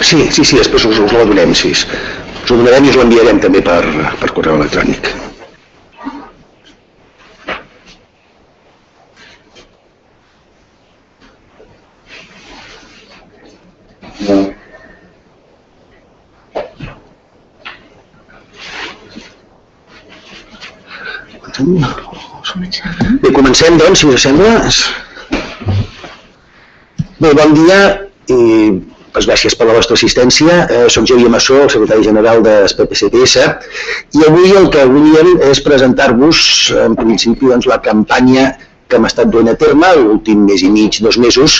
Sí, després us la donem, sí. Us ho donarem i us l'enviarem també per correu electrònic. Bé, comencem, doncs, si us sembla. Bé, bon dia i gràcies per la vostra assistència. Soc Xavier Massó, el secretari general de PPCPS, i avui el que volíem és presentar-vos, en principi, la campanya que hem estat duent a terme l'últim mes i mig, 2 mesos,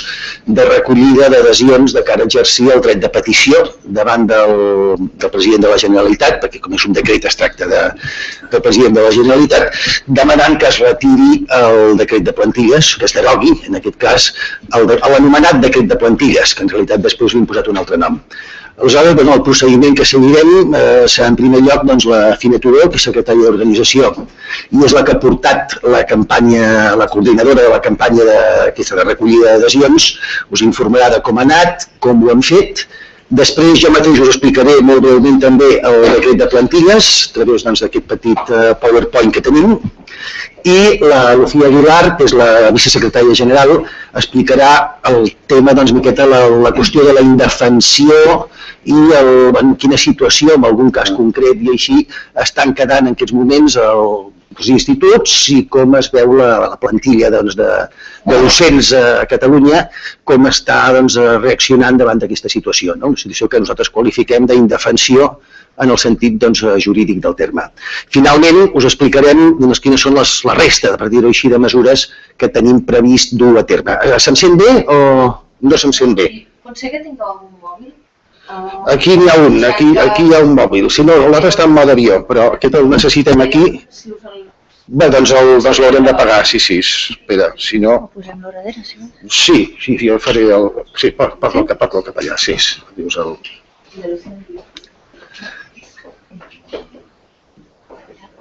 de recollida d'adhesions de cara a exercir el dret de petició davant del president de la Generalitat, perquè com és un decret es tracta del president de la Generalitat, demanant que es retiri el decret de plantilles, que es derogui, en aquest cas, l'anomenat decret de plantilles, que en realitat després li hem posat un altre nom. Aleshores, el procediment que seguirem serà en primer lloc la Fina Tudó, que és secretària d'organització, i és la que ha portat la campanya, la coordinadora de la campanya de recollida d'adhesions, us informarà de com ha anat, com ho hem fet. Després jo mateix us explicaré molt breument també el decret de plantilles, a través d'aquest petit PowerPoint que tenim, i la Lucía Aguilar, que és la vicesecretària general, explicarà el tema, miqueta, la qüestió de la indefensió i en quina situació, en algun cas concret i així, estan quedant en aquests moments els instituts i com es veu la plantilla de docents a Catalunya, com està reaccionant davant d'aquesta situació, una situació que nosaltres qualifiquem d'indefensió en el sentit jurídic del terme. Finalment, us explicarem quines són la resta, per dir-ho així, de mesures que tenim previst dur a terme. Se'm sent bé o no se'm sent bé? Pot ser que tingueu algun mòbil? Aquí n'hi ha un, aquí hi ha un mòbil. Si no, l'altre està en mode avió, però aquest el necessitem aquí. Bé, doncs l'haurem de pagar, sí, espera, si no... Ho posem l'hora d'era, si no? Sí, jo faré el... Sí, parla el cap allà, sí. Dius el...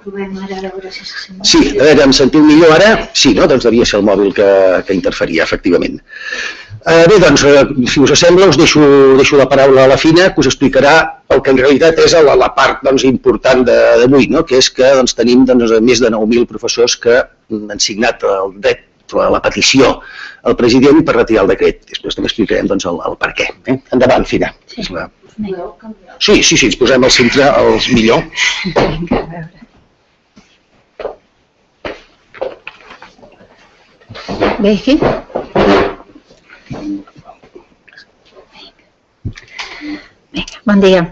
Provem ara a veure si se sent. Sí, a veure, em sentiu millor ara? Sí, no? Doncs devia ser el mòbil que interferia, efectivament. Bé, doncs, si us sembla, us deixo la paraula a la Fina, que us explicarà el que en realitat és la part important d'avui, que és que tenim més de 9.000 professors que han signat el dret, la petició al president per retirar el decret. Després també explicarem el per què. Endavant, Fina. Sí, ens posem al centre, el millor. Vinga, a veure. Bé, aquí? Bon dia.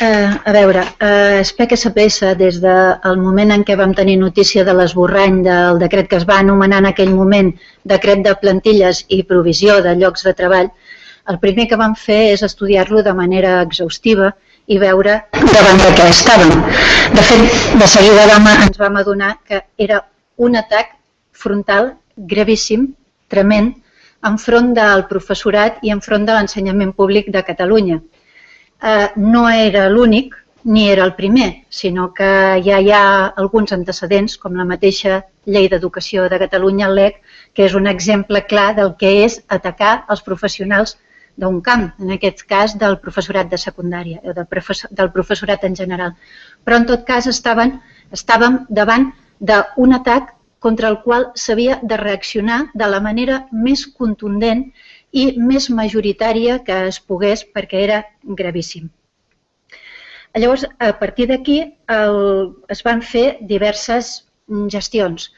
A veure, PPCPS, des del moment en què vam tenir notícia de l'esborrany del decret que es va anomenar en aquell moment decret de plantilles i provisió de llocs de treball, el primer que vam fer és estudiar-lo de manera exhaustiva i veure davant de què estàvem. De fet, de seguida ens vam adonar que era un atac frontal gravíssim, tremend, enfront del professorat i enfront de l'ensenyament públic de Catalunya. No era l'únic, ni era el primer, sinó que ja hi ha alguns antecedents, com la mateixa Llei d'Educació de Catalunya, LEC, que és un exemple clar del que és atacar els professionals d'un camp, en aquest cas del professorat de secundària, o del professorat en general. Però en tot cas estàvem davant d'un atac contra el qual s'havia de reaccionar de la manera més contundent i més majoritària que es pogués, perquè era gravíssim. Llavors, a partir d'aquí es van fer diverses gestions.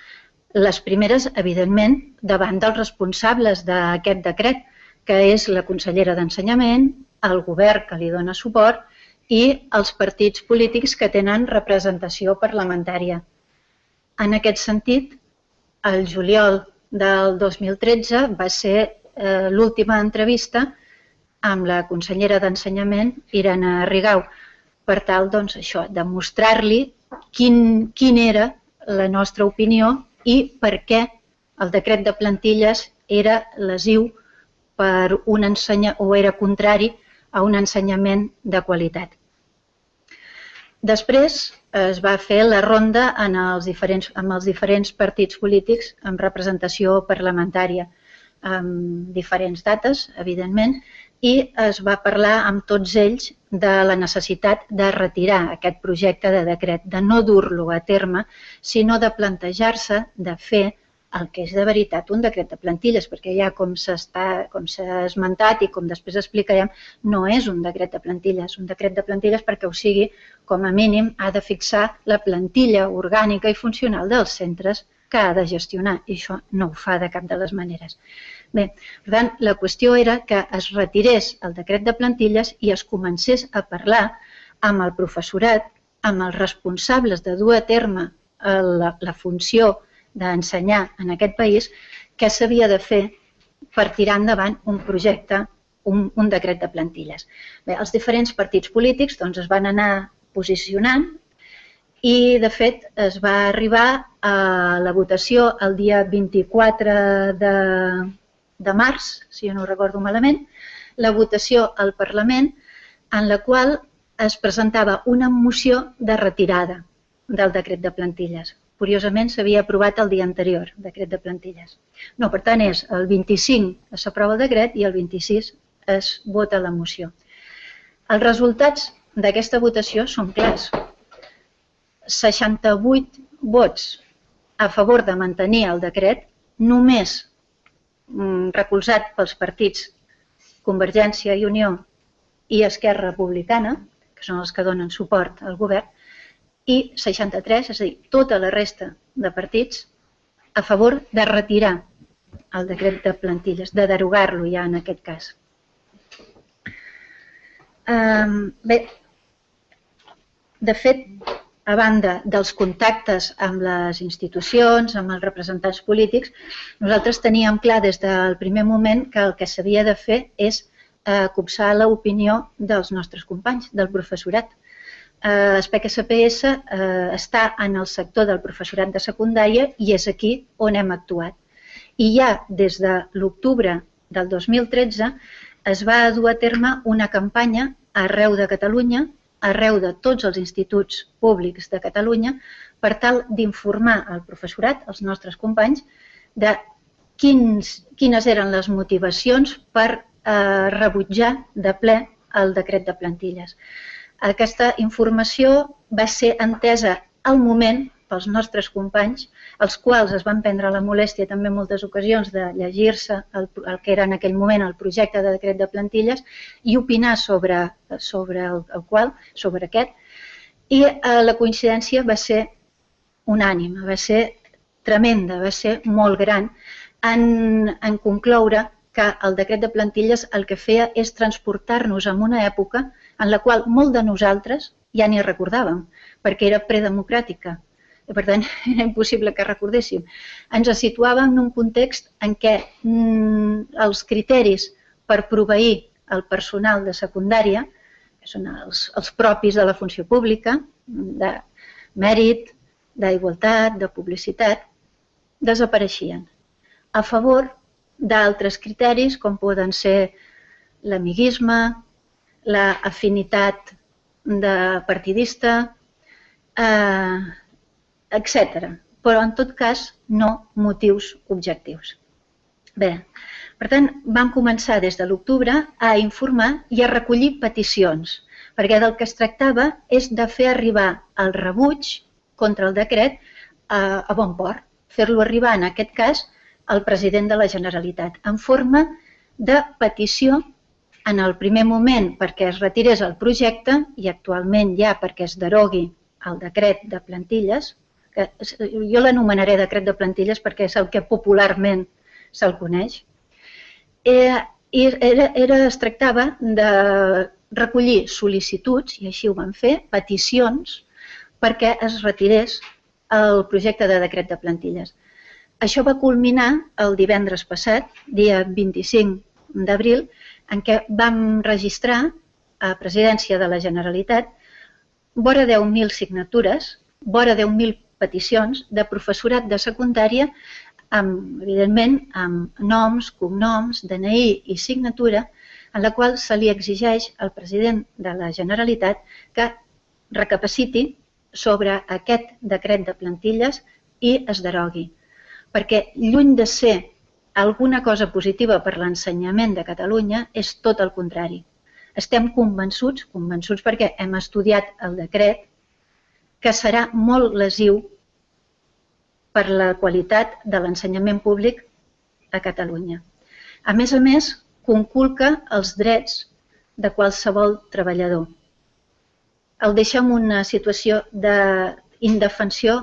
Les primeres, evidentment, davant dels responsables d'aquest decret, que és la consellera d'Ensenyament, el govern que li dona suport i els partits polítics que tenen representació parlamentària. En aquest sentit, el juliol del 2013 va ser l'última entrevista amb la consellera d'Ensenyament, Irene Rigau, per tal de mostrar-li quina era la nostra opinió i per què el decret de plantilles era lesiu o era contrari a un ensenyament de qualitat. Després es va fer la ronda amb els diferents partits polítics amb representació parlamentària, amb diferents dates, evidentment, i es va parlar amb tots ells de la necessitat de retirar aquest projecte de decret, de no dur-lo a terme, sinó de plantejar-se de fer el que és de veritat un decret de plantilles, perquè ja com s'ha esmentat i com després explicarem, no és un decret de plantilles. Un decret de plantilles, perquè ho sigui, com a mínim ha de fixar la plantilla orgànica i funcional dels centres que ha de gestionar, i això no ho fa de cap de les maneres. Bé, per tant, la qüestió era que es retirés el decret de plantilles i es comencés a parlar amb el professorat, amb els responsables de dur a terme la funció d'ensenyar en aquest país, què s'havia de fer per tirar endavant un projecte, un decret de plantilles. Bé, els diferents partits polítics es van anar posicionant i, de fet, es va arribar a la votació el dia 24 de març, si jo no ho recordo malament, la votació al Parlament en la qual es presentava una moció de retirada del decret de plantilles. Curiosament, s'havia aprovat el dia anterior, el decret de plantilles. No, per tant, és el 25 s'aprova el decret i el 26 es vota la moció. Els resultats d'aquesta votació són clars. 68 vots a favor de mantenir el decret, només recolzat pels partits Convergència i Unió i Esquerra Republicana, que són els que donen suport al govern, i 63, és a dir, tota la resta de partits a favor de retirar el decret de plantilles, de derogar-lo ja en aquest cas. Bé, de fet, a banda dels contactes amb les institucions, amb els representants polítics, nosaltres teníem clar des del primer moment que el que s'havia de fer és copsar l'opinió dels nostres companys, del professorat. SPEC-SPS està en el sector del professorat de secundària i és aquí on hem actuat. I ja des de l'octubre del 2013 es va dur a terme una campanya arreu de Catalunya, arreu de tots els instituts públics de Catalunya, per tal d'informar al professorat, als nostres companys, de quines eren les motivacions per rebutjar de ple el decret de plantilles. Aquesta informació va ser entesa al moment pels nostres companys, els quals es van prendre la molèstia també en moltes ocasions de llegir-se el que era en aquell moment el projecte de decret de plantilles i opinar sobre aquest. I la coincidència va ser unànime, va ser tremenda, va ser molt gran en concloure que el decret de plantilles el que feia és transportar-nos en una època en la qual molt de nosaltres ja ni recordàvem, perquè era predemocràtica. I, per tant, era impossible que recordéssim. Ens situàvem en un context en què els criteris per proveir el personal de secundària, que són els propis de la funció pública, de mèrit, d'igualtat, de publicitat, desapareixien a favor d'altres criteris com poden ser l'amiguisme, l'afinitat partidista, etc. Però en tot cas no motius objectius. Bé, per tant, vam començar des de l'octubre a informar i a recollir peticions, perquè del que es tractava és de fer arribar el rebuig contra el decret a bon port, fer-lo arribar en aquest cas al president de la Generalitat, en forma de petició en el primer moment perquè es retirés el projecte i actualment ja perquè es derogui el decret de plantilles, que jo l'anomenaré decret de plantilles perquè és el que popularment se'l coneix. Es tractava de recollir sol·licituds, i així ho vam fer, peticions, perquè es retirés el projecte de decret de plantilles. Això va culminar el divendres passat, dia 25 d'abril, en què vam registrar a Presidència de la Generalitat vora 10.000 signatures, vora 10.000 peticions de professorat de secundària, evidentment amb noms, cognoms, DNI i signatura, en la qual se li exigeix al president de la Generalitat que recapaciti sobre aquest decret de plantilles i es derogui. Perquè lluny de ser alguna cosa positiva per l'ensenyament de Catalunya és tot el contrari. Estem convençuts perquè hem estudiat el decret, que serà molt lesiu per la qualitat de l'ensenyament públic a Catalunya. A més, conculca els drets de qualsevol treballador. El deixa en una situació d'indefensió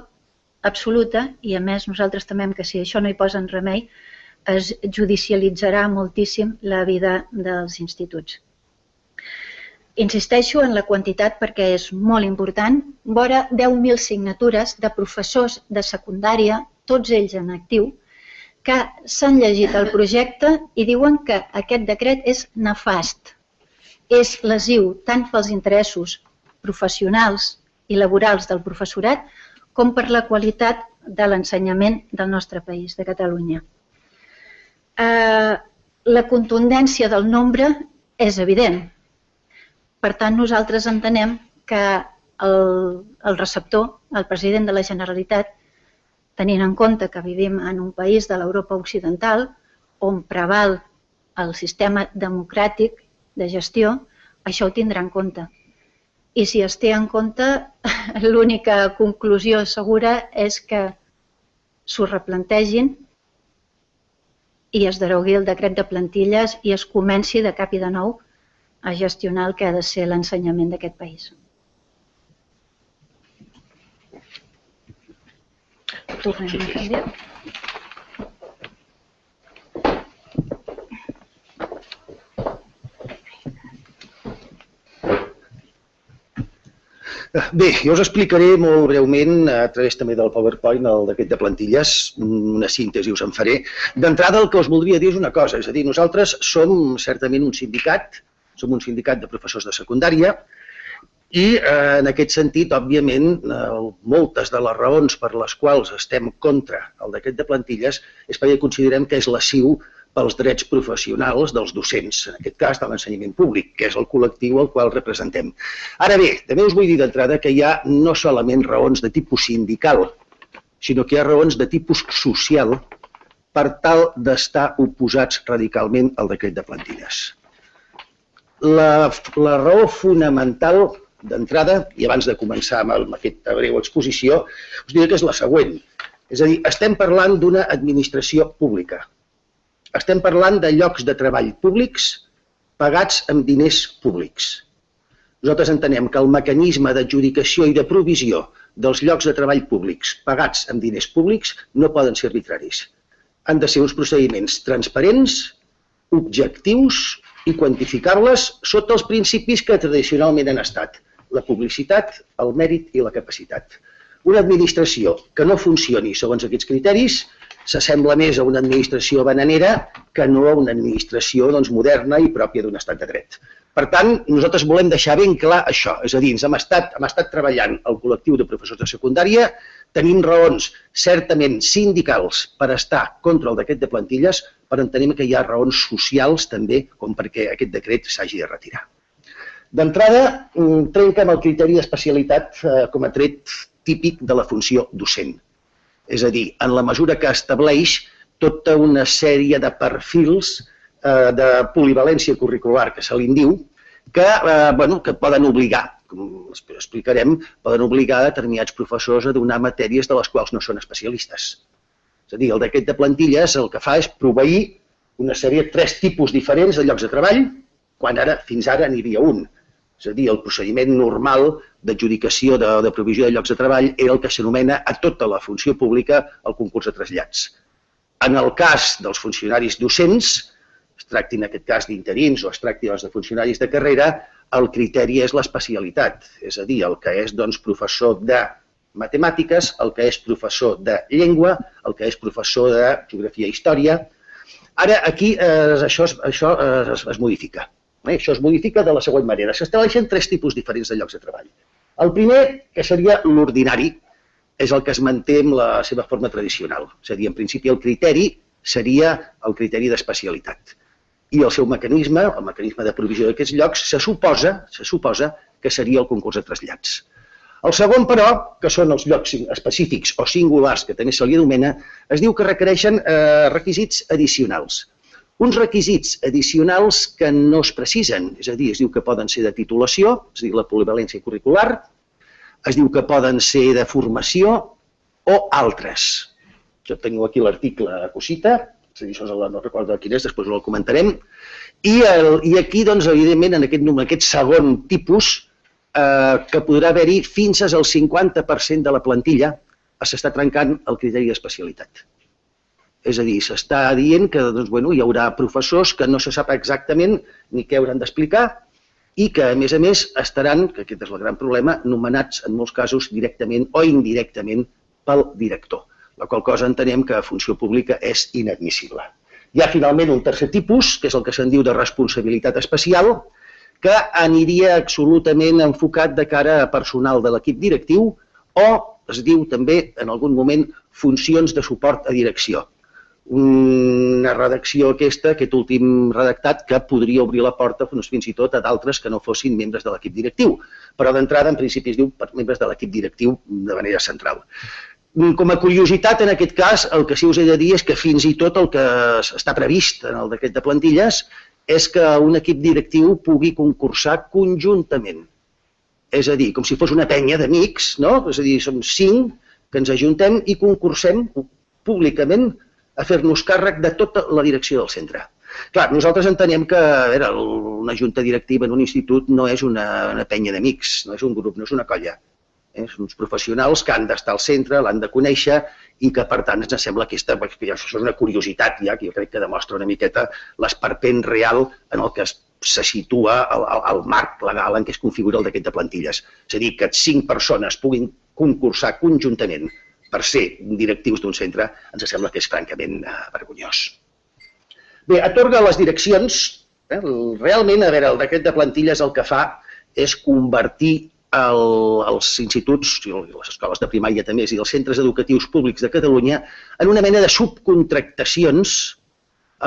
absoluta i, a més, nosaltres temem que si això no hi posen remei, es judicialitzarà moltíssim la vida dels instituts. Insisteixo en la quantitat perquè és molt important. Vora 10.000 signatures de professors de secundària, tots ells en actiu, que s'han llegit el projecte i diuen que aquest decret és nefast, és lesiu tant pels interessos professionals i laborals del professorat com per la qualitat de l'ensenyament del nostre país, de Catalunya. La contundència del nombre és evident. Per tant, nosaltres entenem que el receptor, el president de la Generalitat, tenint en compte que vivim en un país de l'Europa occidental on preval el sistema democràtic de gestió, això ho tindrà en compte. I si es té en compte, l'única conclusió segura és que s'ho replantegin i es derogui el decret de plantilles i es comenci de cap i de nou a gestionar el que ha de ser l'ensenyament d'aquest país. Tornem a canviar. Bé, jo us explicaré molt breument, a través també del PowerPoint, el decret de plantilles, una síntesi us en faré. D'entrada, el que us voldria dir és una cosa, és a dir, nosaltres som certament un sindicat, som un sindicat de professors de secundària i en aquest sentit, òbviament, moltes de les raons per les quals estem contra el decret de plantilles és perquè considerem que és lesiu pels drets professionals dels docents, en aquest cas de l'ensenyament públic, que és el col·lectiu al qual representem. Ara bé, també us vull dir d'entrada que hi ha no solament raons de tipus sindical, sinó que hi ha raons de tipus social per tal d'estar oposats radicalment al decret de plantilles. La raó fonamental d'entrada, i abans de començar amb aquesta breu exposició, us diré que és la següent. És a dir, estem parlant d'una administració pública. Estem parlant de llocs de treball públics pagats amb diners públics. Nosaltres entenem que el mecanisme d'adjudicació i de provisió dels llocs de treball públics pagats amb diners públics no poden ser arbitraris. Han de ser uns procediments transparents, objectius i quantificables sota els principis que tradicionalment han estat la publicitat, el mèrit i la capacitat. Una administració que no funcioni segons aquests criteris s'assembla més a una administració bananera que no a una administració moderna i pròpia d'un estat de dret. Per tant, nosaltres volem deixar ben clar això, és a dir, hem estat treballant el col·lectiu de professors de secundària, tenim raons certament sindicals per estar contra el decret de plantilles, però entenem que hi ha raons socials també com perquè aquest decret s'hagi de retirar. D'entrada, trenca amb el criteri d'especialitat com a tret típic de la funció docent. És a dir, en la mesura que estableix tota una sèrie de perfils de polivalència curricular, que se li diu, que poden obligar, com explicarem, poden obligar determinats professors a donar matèries de les quals no són especialistes. És a dir, el decret de plantilles el que fa és proveir una sèrie de 3 tipus diferents de llocs de treball, quan fins ara n'hi havia un. És a dir, el procediment normal d'adjudicació de provisió de llocs de treball era el que s'anomena a tota la funció pública el concurs de trasllats. En el cas dels funcionaris docents, es tracti en aquest cas d'interins o es tracti de funcionaris de carrera, el criteri és l'especialitat, és a dir, el que és professor de matemàtiques, el que és professor de llengua, el que és professor de geografia i història. Ara, aquí això es modifica. Això es modifica de la següent manera. S'estableixen 3 tipus diferents de llocs de treball. El primer, que seria l'ordinari, és el que es manté amb la seva forma tradicional. És a dir, en principi el criteri seria el criteri d'especialitat. I el seu mecanisme, el mecanisme de provisió d'aquests llocs, se suposa que seria el concurs de trasllats. El segon, però, que són els llocs específics o singulars, que també se li anomena, es diu que requereixen requisits addicionals. Uns requisits addicionals que no es precisen, és a dir, es diu que poden ser de titulació, és a dir, la polivalència curricular, es diu que poden ser de formació o altres. Jo teniu aquí l'article a cosita, és a dir, això no recordo quin és, després ho comentarem, i aquí, doncs, evidentment, en aquest segon tipus, que podrà haver-hi fins al 50% de la plantilla s'està trencant el criteri d'especialitat. És a dir, s'està dient que hi haurà professors que no se sap exactament ni què hauran d'explicar i que, a més, estaran, que aquest és el gran problema, nomenats en molts casos directament o indirectament pel director, la qual cosa entenem que a funció pública és inadmissible. Hi ha, finalment, un tercer tipus, que és el que se'n diu de responsabilitat especial, que aniria absolutament enfocat de cara a personal de l'equip directiu o es diu també, en algun moment, funcions de suport a direcció. Una redacció aquest últim redactat, que podria obrir la porta fins i tot a d'altres que no fossin membres de l'equip directiu, però d'entrada, en principi, es diu per membres de l'equip directiu de manera central. Com a curiositat, en aquest cas, el que sí us he de dir és que fins i tot el que està previst en el decret de plantilles és que un equip directiu pugui concursar conjuntament. És a dir, com si fos una penya d'amics, no? És a dir, som 5 que ens ajuntem i concursem públicament a fer-nos càrrec de tota la direcció del centre. Clar, nosaltres entenem que una junta directiva en un institut no és una penya d'amics, no és un grup, no és una colla. Són uns professionals que han d'estar al centre, l'han de conèixer i que, per tant, ens sembla que això és una curiositat, ja, que jo crec que demostra una miqueta l'esperpent real en el que se situa el marc legal en què es configura el decret de plantilles. És a dir, que 5 persones puguin concursar conjuntament per ser directius d'un centre, ens sembla que és francament vergonyós. Bé, atorga les direccions. Realment, a veure, el decret de plantilles el que fa és convertir els instituts, les escoles de primària també, i els centres educatius públics de Catalunya en una mena de subcontractacions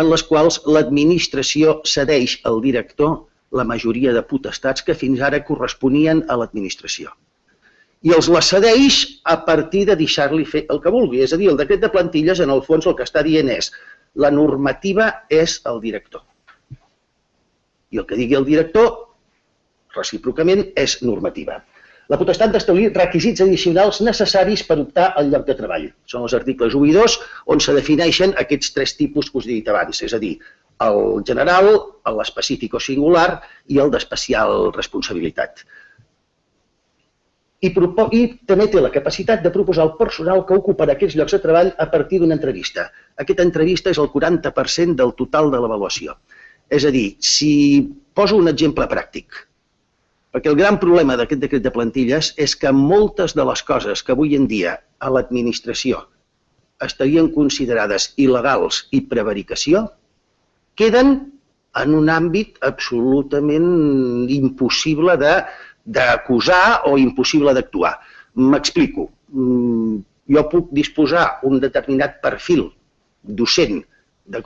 en les quals l'administració cedeix al director la majoria de potestats que fins ara corresponien a l'administració. I els la cedeix a partir de deixar-li fer el que vulgui. És a dir, el decret de plantilles, en el fons, el que està dient és la normativa és el director. I el que digui el director, recíprocament, és normativa. La potestat d'establir requisits addicionals necessaris per optar al lloc de treball. Són els articles 1 i 2 on se defineixen aquests 3 tipus que us he dit abans, és a dir, el general, l'específic o singular i el d'especial responsabilitat. I també té la capacitat de proposar el personal que ocuparà aquests llocs de treball a partir d'una entrevista. Aquesta entrevista és el 40% del total de l'avaluació. És a dir, si poso un exemple pràctic, perquè el gran problema d'aquest decret de plantilles és que moltes de les coses que avui en dia a l'administració estarien considerades il·legals i prevaricació queden en un àmbit absolutament impossible d'acusar o impossible d'actuar. M'explico. Jo puc disposar un determinat perfil docent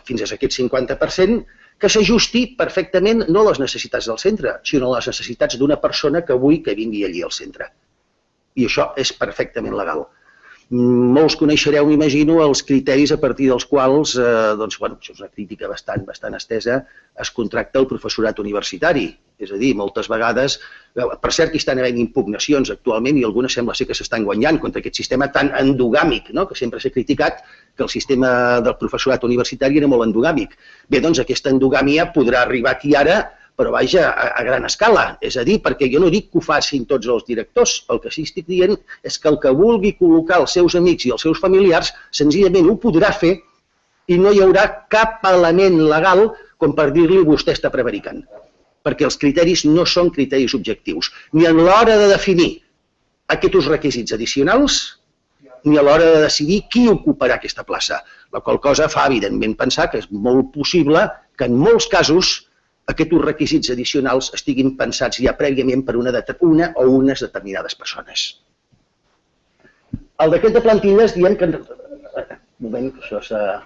fins a aquest 50% que s'ajusti perfectament no a les necessitats del centre, sinó a les necessitats d'una persona que vull que vingui allí al centre. I això és perfectament legal. Molts coneixereu, m'imagino, els criteris a partir dels quals, això és una crítica bastant estesa, es contracta el professorat universitari. És a dir, moltes vegades, per cert que hi estan havent impugnacions actualment i algunes sembla ser que s'estan guanyant contra aquest sistema tan endogàmic, que sempre s'ha criticat que el sistema del professorat universitari era molt endogàmic. Bé, doncs aquesta endogàmia podrà arribar aquí ara, però vaja, a gran escala. És a dir, perquè jo no dic que ho facin tots els directors, el que sí estic dient és que el que vulgui col·locar els seus amics i els seus familiars senzillament ho podrà fer i no hi haurà cap element legal com per dir-li vostè està prevaricant. Perquè els criteris no són criteris objectius, ni a l'hora de definir aquests requisits addicionals, ni a l'hora de decidir qui ocuparà aquesta plaça, la qual cosa fa, evidentment, pensar que és molt possible que en molts casos aquests requisits addicionals estiguin pensats ja prèviament per una o unes determinades persones. El decret de plantilles diem que... Un moment, que això s'ha...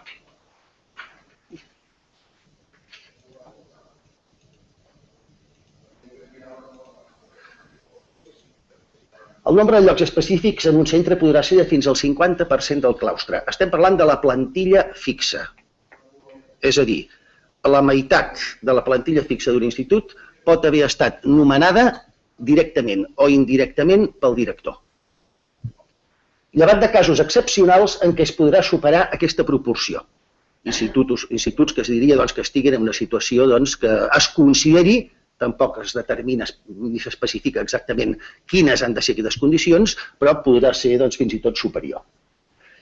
El nombre de llocs específics en un centre podrà ser de fins al 50% del claustre. Estem parlant de la plantilla fixa. És a dir, la meitat de la plantilla fixa d'un institut pot haver estat nomenada directament o indirectament pel director. Llevat de casos excepcionals en què es podrà superar aquesta proporció. Instituts que es diria que estiguin en una situació que es consideri, tampoc es determina ni s'especifica exactament quines han de ser aquestes condicions, però podrà ser fins i tot superior.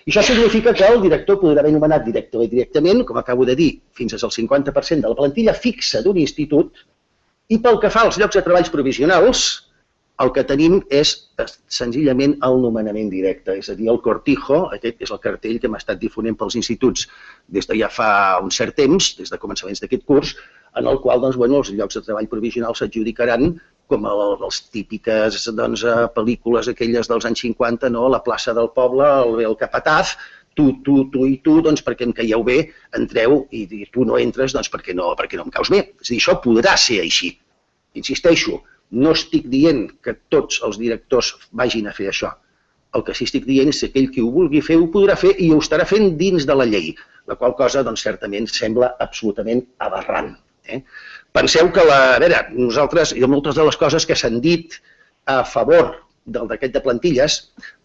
I això significa que el director podrà haver nomenat directament, com acabo de dir, fins al 50% de la plantilla fixa d'un institut, i pel que fa als llocs de treballs provisionals, el que tenim és senzillament el nomenament directe, és a dir, el cortijo, aquest és el cartell que hem estat difonent pels instituts des de ja fa un cert temps, des de començaments d'aquest curs, en el qual els llocs de treball provisionals s'adjudicaran com les típiques pel·lícules aquelles dels anys 50, la plaça del poble, el capataz, tu i tu, perquè em caieu bé, entreu, i tu no entres perquè no em caus bé. És a dir, això podrà ser així. Insisteixo, no estic dient que tots els directors vagin a fer això. El que sí estic dient és que aquell qui ho vulgui fer ho podrà fer i ho estarà fent dins de la llei, la qual cosa certament sembla absolutament aberrant. Penseu que, nosaltres, i moltes de les coses que s'han dit a favor del decret de plantilles,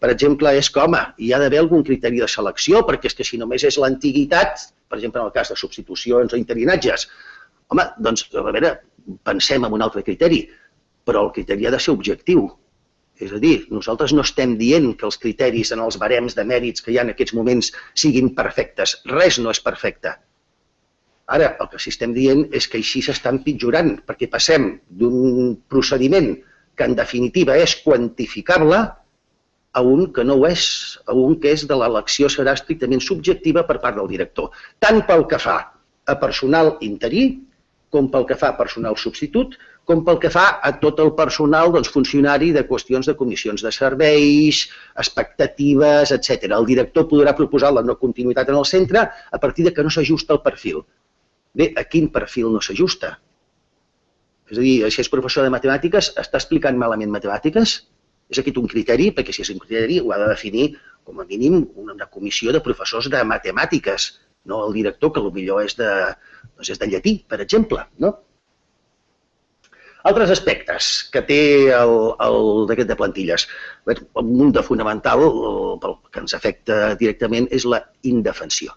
per exemple, és que, home, hi ha d'haver algun criteri de selecció, perquè és que si només és l'antiguitat, per exemple, en el cas de substitucions o interinatges, home, pensem en un altre criteri, però el criteri ha de ser objectiu. És a dir, nosaltres no estem dient que els criteris en els barems de mèrits que hi ha en aquests moments siguin perfectes. Res no és perfecte. Ara, el que sí estem dient és que així s'està empitjorant, perquè passem d'un procediment que en definitiva és quantificable a un que no ho és, a un que és de l'elecció serà estrictament subjectiva per part del director, tant pel que fa a personal interí, com pel que fa a personal substitut, com pel que fa a tot el personal funcionari de qüestions de comissions de serveis, expectatives, etc. El director podrà proposar la no continuïtat en el centre a partir de que no s'ajusta el perfil. Bé, a quin perfil no s'ajusta? És a dir, si és professor de matemàtiques, està explicant malament matemàtiques? És aquest un criteri? Perquè si és un criteri ho ha de definir com a mínim una comissió de professors de matemàtiques, no el director, que potser és de llatí, per exemple. Altres aspectes que té el decret de plantilles. Un de fonamental, que ens afecta directament, és la indefensió.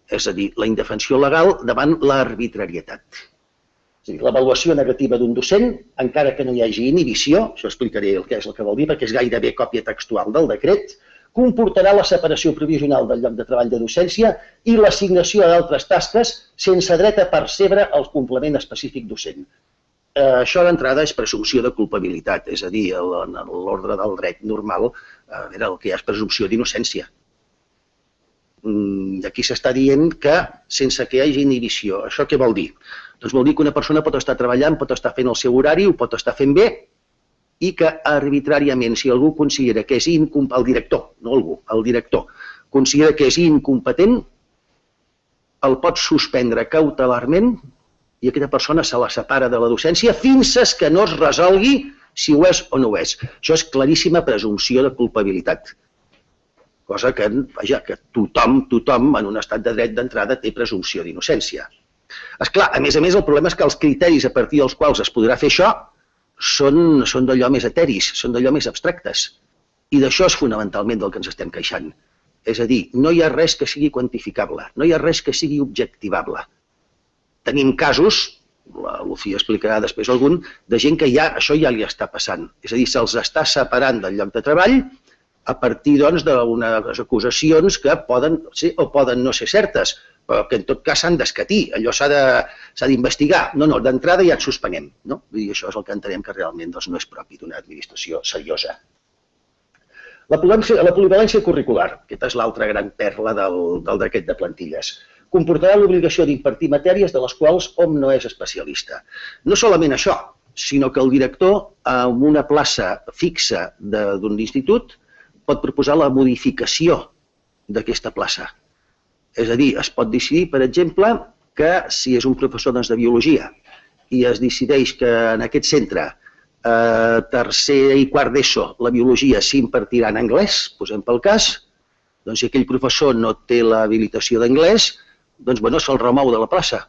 És a dir, la indefensió legal davant l'arbitrarietat. És a dir, l'avaluació negativa d'un docent, encara que no hi hagi inhibició, això explicaré el que és el que vol dir, perquè és gairebé còpia textual del decret, comportarà la separació provisional del lloc de treball de docència i l'assignació d'altres tasques sense dret a percebre el complement específic docent. Això d'entrada és presumpció de culpabilitat, és a dir, en l'ordre del dret normal el que hi ha és presumpció d'innocència. Aquí s'està dient que sense que hi hagi inhibició. Això què vol dir? Doncs vol dir que una persona pot estar treballant, pot estar fent el seu horari, ho pot estar fent bé, i que arbitràriament, si algú considera que és incompetent, el director, no algú, el director, considera que és incompetent, el pot suspendre cautelarment i aquesta persona se la separa de la docència fins que no es resolgui si ho és o no ho és. Això és claríssima presumpció de culpabilitat. Cosa que, vaja, que tothom en un estat de dret d'entrada té presumpció d'innocència. Esclar, a més, el problema és que els criteris a partir dels quals es podrà fer això són d'allò més eteris, són d'allò més abstractes. I d'això és fonamentalment del que ens estem queixant. És a dir, no hi ha res que sigui quantificable, no hi ha res que sigui objectivable. Tenim casos, la Lucía explicarà després algun, de gent que això ja li està passant. És a dir, se'ls està separant del lloc de treball a partir d'unes acusacions que poden ser o poden no ser certes, però que en tot cas s'han d'escatir, allò s'ha d'investigar. No, d'entrada ja et suspenem. I això és el que entenem que realment no és propi d'una administració seriosa. La polivalència curricular, aquesta és l'altra gran perla del decret de plantilles, comportarà l'obligació d'impartir matèries de les quals hom no és especialista. No solament això, sinó que el director, en una plaça fixa d'un institut, pot proposar la modificació d'aquesta plaça. És a dir, es pot decidir, per exemple, que si és un professor de biologia i es decideix que en aquest centre tercer i quart d'ESO la biologia s'impartirà en anglès, posem pel cas, doncs si aquell professor no té l'habilitació d'anglès, doncs bueno, se'l remou de la plaça,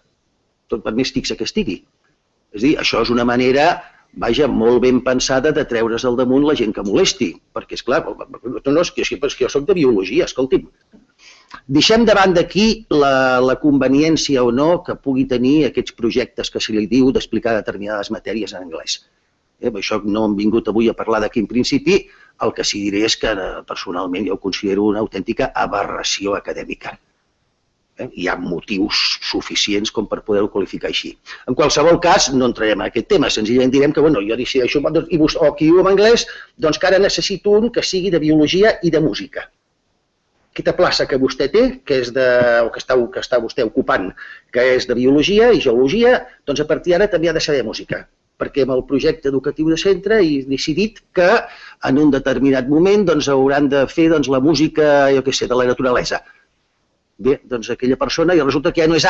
tot per més fixa que estigui. És a dir, això és una manera, vaja, molt ben pensada de treure's al damunt la gent que molesti, perquè, esclar, no, és que jo soc de biologia, escolti'm. Deixem davant d'aquí la conveniència o no que pugui tenir aquests projectes que se li diu d'explicar determinades matèries en anglès. Això no hem vingut avui a parlar d'aquí en principi, el que sí diré és que personalment jo ho considero una autèntica aberració acadèmica. Hi ha motius suficients com per poder-ho qualificar així. En qualsevol cas, no entrarem en aquest tema, senzillament direm que jo decideixo, o qui diu en anglès, doncs que ara necessito un que sigui de biologia i de música. Aquesta plaça que vostè té, o que està vostè ocupant, que és de biologia i geologia, doncs a partir d'ara també ha de saber música, perquè amb el projecte educatiu de centre he decidit que en un determinat moment hauran de fer la música, jo què sé, de la naturalesa. Bé, doncs aquella persona ja resulta que ja no és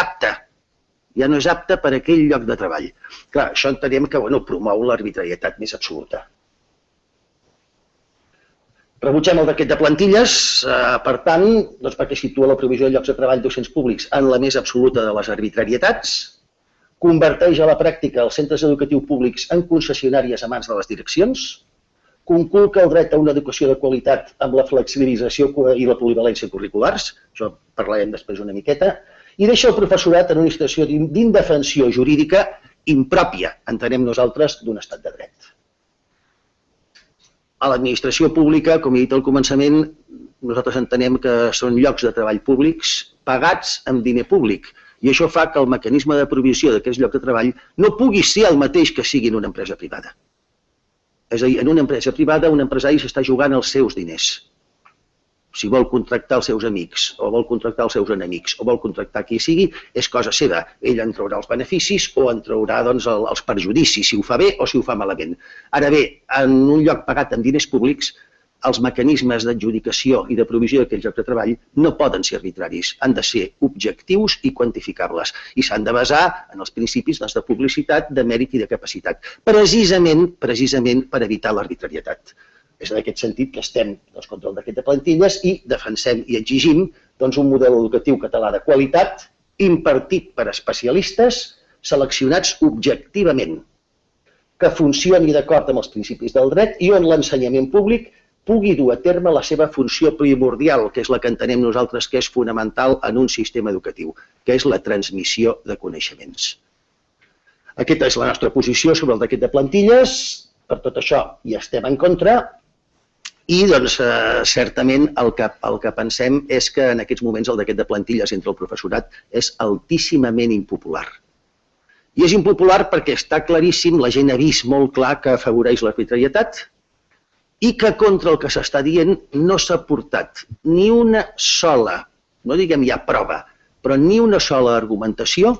apta per a aquell lloc de treball. Clar, això entenem que promou l'arbitrarietat més absoluta. Rebutgem el decret de plantilles, per tant, perquè situa la provisió de llocs de treball docents públics en la més absoluta de les arbitrarietats, converteix a la pràctica els centres educatius públics en concessionàries a mans de les direccions, conculca el dret a una educació de qualitat amb la flexibilització i la polivalència curriculars, això parlarem després una miqueta, i deixa el professorat en una situació d'indefensió jurídica impròpia, entenem nosaltres, d'un estat de dret. A l'administració pública, com he dit al començament, nosaltres entenem que són llocs de treball públics pagats amb diner públic, i això fa que el mecanisme de provisió d'aquests llocs de treball no pugui ser el mateix que sigui en una empresa privada. És a dir, en una empresa privada, un empresari s'està jugant els seus diners. Si vol contractar els seus amics, o vol contractar els seus enemics, o vol contractar qui sigui, és cosa seva. Ell en traurà els beneficis o en traurà els perjudicis, si ho fa bé o si ho fa malament. Ara bé, en un lloc pagat amb diners públics, els mecanismes d'adjudicació i de provisió d'aquells llocs de treball no poden ser arbitraris, han de ser objectius i quantificables i s'han de basar en els principis de publicitat, de mèrit i de capacitat, precisament per evitar l'arbitrarietat. És en aquest sentit que estem contra el decret de plantilles i defensem i exigim un model educatiu català de qualitat impartit per especialistes seleccionats objectivament, que funcioni d'acord amb els principis del dret i on l'ensenyament públic pugui dur a terme la seva funció primordial, que és la que entenem nosaltres que és fonamental en un sistema educatiu, que és la transmissió de coneixements. Aquesta és la nostra posició sobre el decret de plantilles, per tot això hi estem en contra, i certament el que pensem és que en aquests moments el decret de plantilles entre el professorat és altíssimament impopular. I és impopular perquè està claríssim, la gent ha vist molt clar que afavoreix l'arbitrarietat i que contra el que s'està dient no s'ha portat ni una sola, no diguem ja prova, però ni una sola argumentació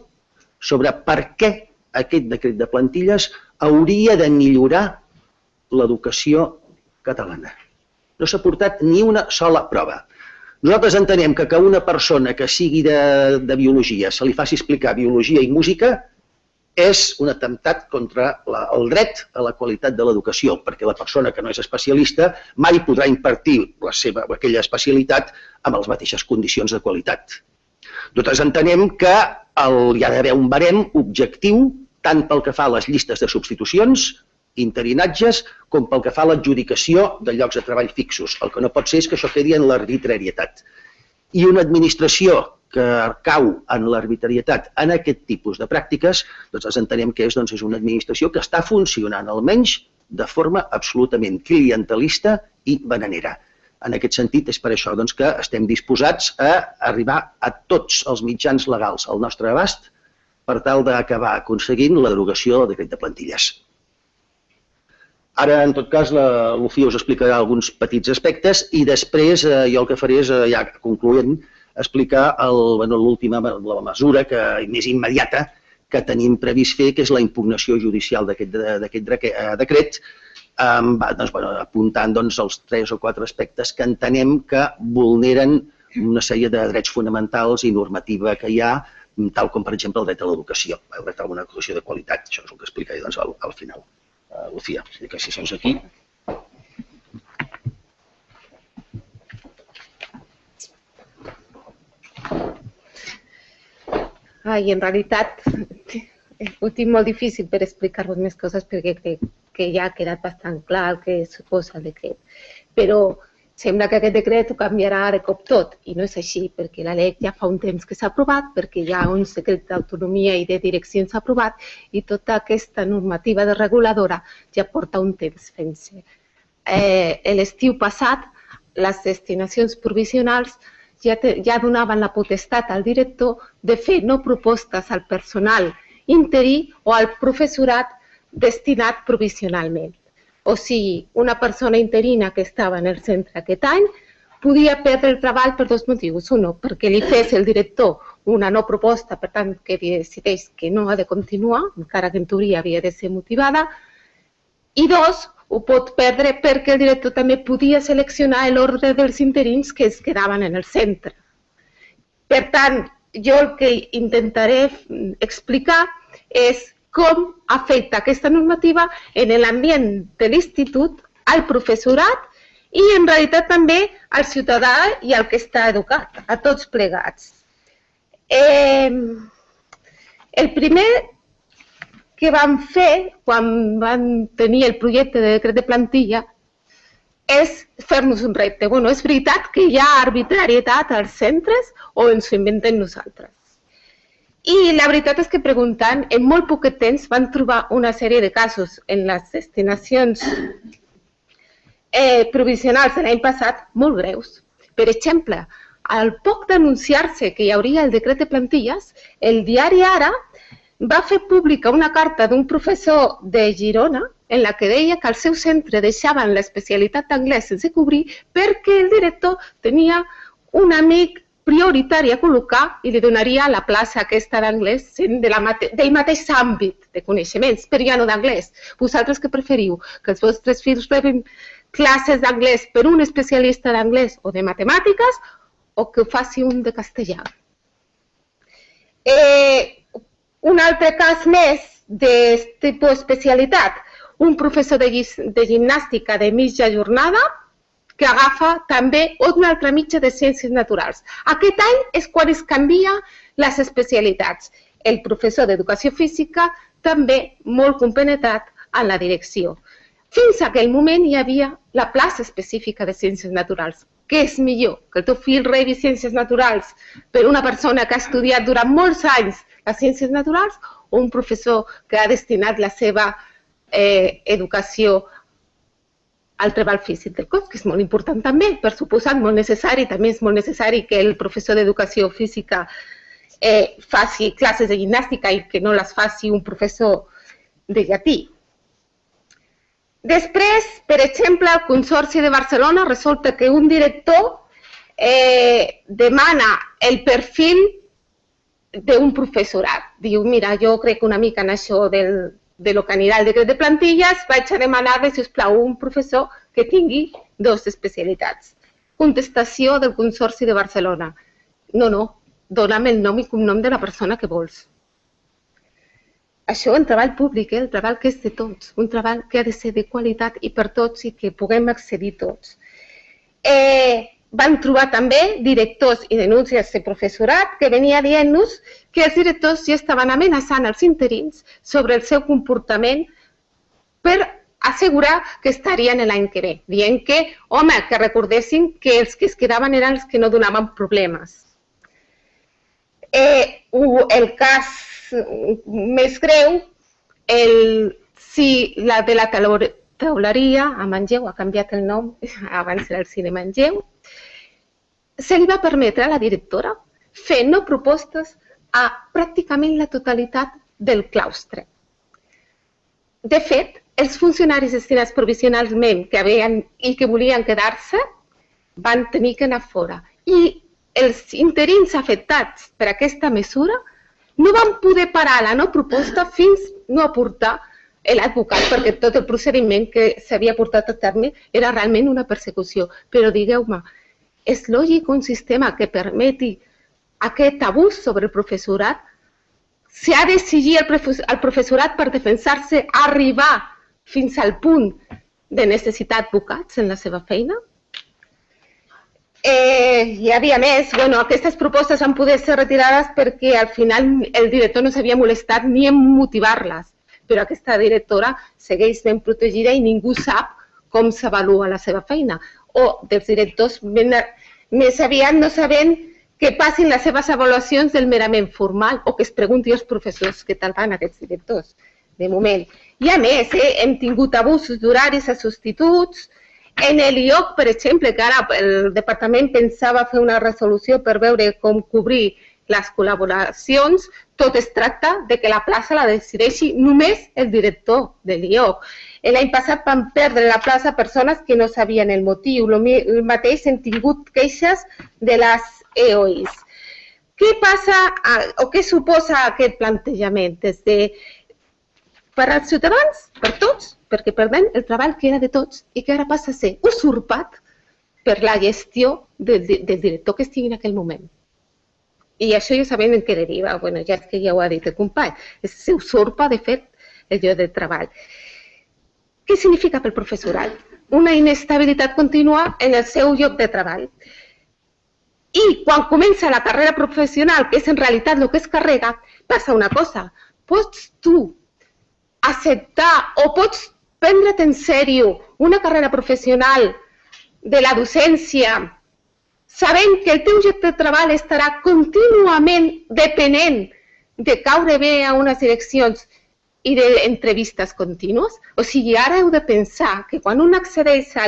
sobre per què aquest decret de plantilles hauria de millorar l'educació catalana. No s'ha portat ni una sola prova. Nosaltres entenem que una persona que sigui de biologia se li faci explicar biologia i música és un atemptat contra el dret a la qualitat de l'educació, perquè la persona que no és especialista mai podrà impartir aquella especialitat amb les mateixes condicions de qualitat. Nosaltres entenem que hi ha d'haver un barem objectiu tant pel que fa a les llistes de substitucions, interinatges, com pel que fa a l'adjudicació de llocs de treball fixos. El que no pot ser és que això quedi en l'arbitrarietat. I una administració que cau en l'arbitrarietat en aquest tipus de pràctiques, doncs entenem que és una administració que està funcionant almenys de forma absolutament clientelista i bananera. En aquest sentit, és per això que estem disposats a arribar a tots els mitjans legals al nostre abast per tal d'acabar aconseguint la derogació del decret de plantilles. Ara, en tot cas, l'Ofia us explicarà alguns petits aspectes i després jo el que faré és, ja concloent, explicar l'última mesura més immediata que tenim previst fer, que és la impugnació judicial d'aquest decret, apuntant els 3 o 4 aspectes que entenem que vulneren una sèrie de drets fonamentals i normativa que hi ha, tal com, per exemple, el dret a l'educació, el dret a una educació de qualitat. Això és el que explicaré al final. Lucía. O sigui que si seus aquí... Ai, en realitat ho tinc molt difícil per explicar-vos més coses perquè crec que ja ha quedat bastant clar el que suposa el decret. Però sembla que aquest decret ho canviarà de cop tot i no és així perquè la LEC ja fa un temps que s'ha aprovat, perquè hi ha un decret d'autonomia i de direccions aprovat i tota aquesta normativa reguladora ja porta un temps fent-se. L'estiu passat, les destinacions provisionals ja donaven la potestat al director de fer no propostes al personal interí o al professorat destinat provisionalment. O sigui, una persona interina que estava en el centre aquest any podia perdre el treball per dos motius. Un, perquè li fes el director una no proposta, per tant, que decideix que no ha de continuar, encara que en teoria havia de ser motivada. I dos, ho pot perdre perquè el director també podia seleccionar l'ordre dels interins que es quedaven en el centre. Per tant, jo el que intentaré explicar és com afecta aquesta normativa en l'ambient de l'institut, al professorat i en realitat també al ciutadà i al que està educat, a tots plegats. El primer que vam fer quan vam tenir el projecte de decret de plantilla és fer-nos un repte. Bueno, és veritat que hi ha arbitrarietat als centres o ens ho inventem nosaltres. I la veritat és que preguntant, en molt poc temps van trobar una sèrie de casos en les destinacions provisionals de l'any passat molt greus. Per exemple, al poc d'anunciar-se que hi hauria el decret de plantilles, el diari Ara va fer pública una carta d'un professor de Girona en la que deia que al seu centre deixaven l'especialitat d'anglès sense cobrir perquè el director tenia un amic prioritari a col·locar i li donaria la plaça aquesta d'anglès del mateix àmbit de coneixements, però ja no d'anglès. Vosaltres què preferiu? Que els vostres fills rebin classes d'anglès per un especialista d'anglès o de matemàtiques o que ho faci un de castellà? Un altre cas més d'aquest tipus d'especialitat, un professor de gimnàstica de mitja jornada que agafa també una altra mitja de ciències naturals. Aquest any és quan es canvia les especialitats. El professor d'educació física també molt compenetrat en la direcció. Fins a aquell moment hi havia la plaça específica de ciències naturals. Què és millor? Que el teu fill rebi ciències naturals per una persona que ha estudiat durant molts anys les ciències naturals o un professor que ha destinat la seva educació al treball físic del cos, que és molt important també, per suposat, molt necessari. També és molt necessari que el professor d'educació física faci classes de gimnàstica i que no les faci un professor de llatí. Després, per exemple, al Consorci de Barcelona resulta que un director demana el perfil d'un professorat. Diu, mira, jo crec una mica en això de lo que anirà el decret de plantilles, vaig a demanar-li, si us plau, un professor que tingui dues especialitats. Contestació del Consorci de Barcelona. No, dona'm el nom i cognom de la persona que vols. Això en treball públic, el treball que és de tots, un treball que ha de ser de qualitat i per tots i que puguem accedir tots. Van trobar també directors i denúncies de professorat que venia dient-nos que els directors ja estaven amenaçant els interins sobre el seu comportament per assegurar que estarien l'any que ve, dient que, home, que recordessin que els que es quedaven eren els que no donaven problemes. El cas més greu, la de la teuleria a Manlleu, ha canviat el nom, abans era el Cine Manlleu, se li va permetre a la directora fer no propostes a pràcticament la totalitat del claustre. De fet, els funcionaris destinats provisionalment que havien i que volien quedar-se van tenir que anar fora. I els interins afectats per aquesta mesura no van poder parar la no proposta fins no aportar l'advocat, perquè tot el procediment que s'havia portat a terme era realment una persecució. Però digueu-me, és lògic un sistema que permeti aquest abús sobre el professorat? S'ha d'exigir al professorat per defensar-se arribar fins al punt de necessitar advocats en la seva feina. Hi havia més. Aquestes propostes han pogut ser retirades perquè al final el director no s'havia molestat ni en motivar-les, però aquesta directora segueix ben protegida i ningú sap com s'avalua la seva feina. O dels directors més aviat no sabent que passin les seves avaluacions del merament formal o que es pregunti als professors què tal van aquests directors, de moment. I a més, hem tingut abusos d'horaris a substituts. En el IOC, per exemple, que ara el departament pensava fer una resolució per veure com cobrir les col·laboracions, tot es tracta de que la plaça la decideixi només el director de l'IOC. L'any passat van perdre la plaça persones que no sabien el motiu. El mateix hem tingut queixes de les EOIs. Què passa o què suposa aquest plantejament? Per als ciutadans, per tots, perquè perdem el treball que era de tots i que ara passa a ser usurpat per la gestió del director que estigui en aquell moment. I això ja sabem en què deriva. Ja és que ja ho ha dit el company. S'usurpa, de fet, el lloc de treball. Què significa pel professorat? Una inestabilitat contínua en el seu lloc de treball. I quan comença la carrera professional, que és en realitat el que es carrega, passa una cosa. Pots tu acceptar o pots prendre't en sèrio una carrera professional de la docència sabent que el teu lloc de treball estarà contínuament depenent de caure bé a unes eleccions i d'entrevistes contínues? O sigui, ara heu de pensar que quan un accedeix a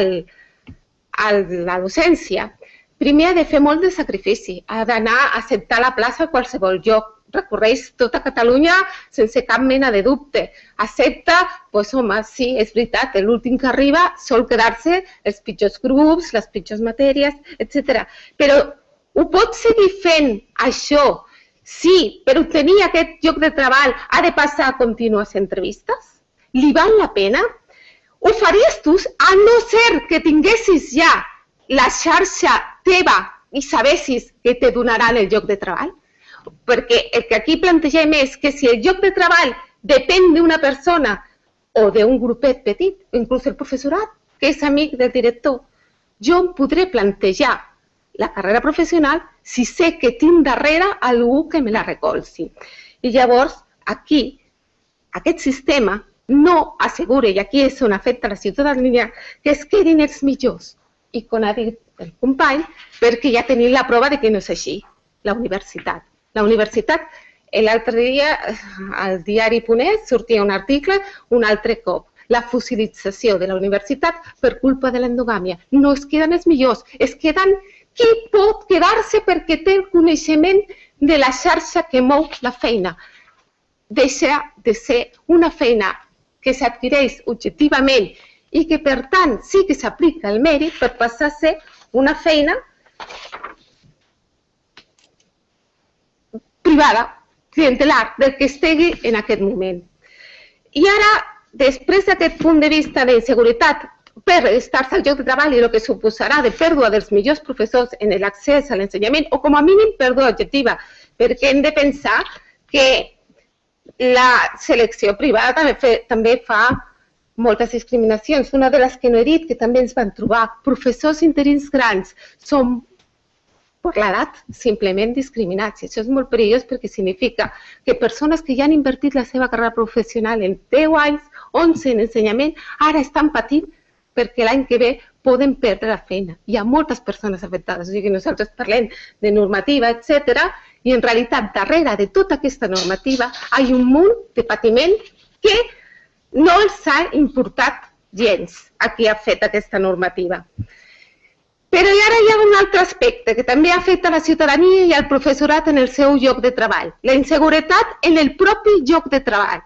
la docència, primer ha de fer molt de sacrifici, ha d'anar a acceptar la plaça a qualsevol lloc, recorreix tota Catalunya sense cap mena de dubte. Accepta, doncs home, sí, és veritat, l'últim que arriba sol quedar-se els pitjors grups, les pitjors matèries, etc. Però ho pot seguir fent això si per obtenir aquest lloc de treball ha de passar a contínues entrevistes? Li val la pena? Ho faries tu, a no ser que tinguessis ja la xarxa teva i sabessis que te donaran el lloc de treball? Perquè el que aquí plantegem és que si el lloc de treball depèn d'una persona o d'un grupet petit, inclús el professorat, que és amic del director, jo em podré plantejar la carrera professional si sé que tinc darrere algú que me la recolzi. I llavors, aquí, aquest sistema no assegura, i aquí és on afecta la ciutadania, que es quedin els millors. I com ha dit el company, perquè ja tenim la prova de que no és així, la universitat. La universitat, l'altre dia, al diari.es, sortia un article un altre cop. La fossilització de la universitat per culpa de l'endogàmia. No es queden els millors, es queden qui pot quedar-se perquè té el coneixement de la xarxa que mou la feina. Deixa de ser una feina que s'adquireix objectivament i que, per tant, sí que s'aplica el mèrit per passar a ser una feina privada, clientelar, del que estigui en aquest moment. I ara, després d'aquest punt de vista d'inseguretat per estar-se al lloc de treball i el que suposarà de pèrdua dels millors professors en l'accés a l'ensenyament, o com a mínim pèrdua objectiva, perquè hem de pensar que la selecció privada també fa moltes discriminacions. Una de les que no he dit, que també ens van trobar, professors interins grans, són per l'edat, simplement discriminats. I això és molt perillós perquè significa que persones que ja han invertit la seva carrera professional en 10 anys, 11 en ensenyament, ara estan patint perquè l'any que ve poden perdre la feina. Hi ha moltes persones afectades. O sigui, nosaltres parlem de normativa, etc. I en realitat, darrere de tota aquesta normativa, hi ha un munt de patiment que no els ha importat gens a qui ha fet aquesta normativa. Però ara hi ha un altre aspecte que també afecta la ciutadania i el professorat en el seu lloc de treball. La inseguretat en el propi lloc de treball.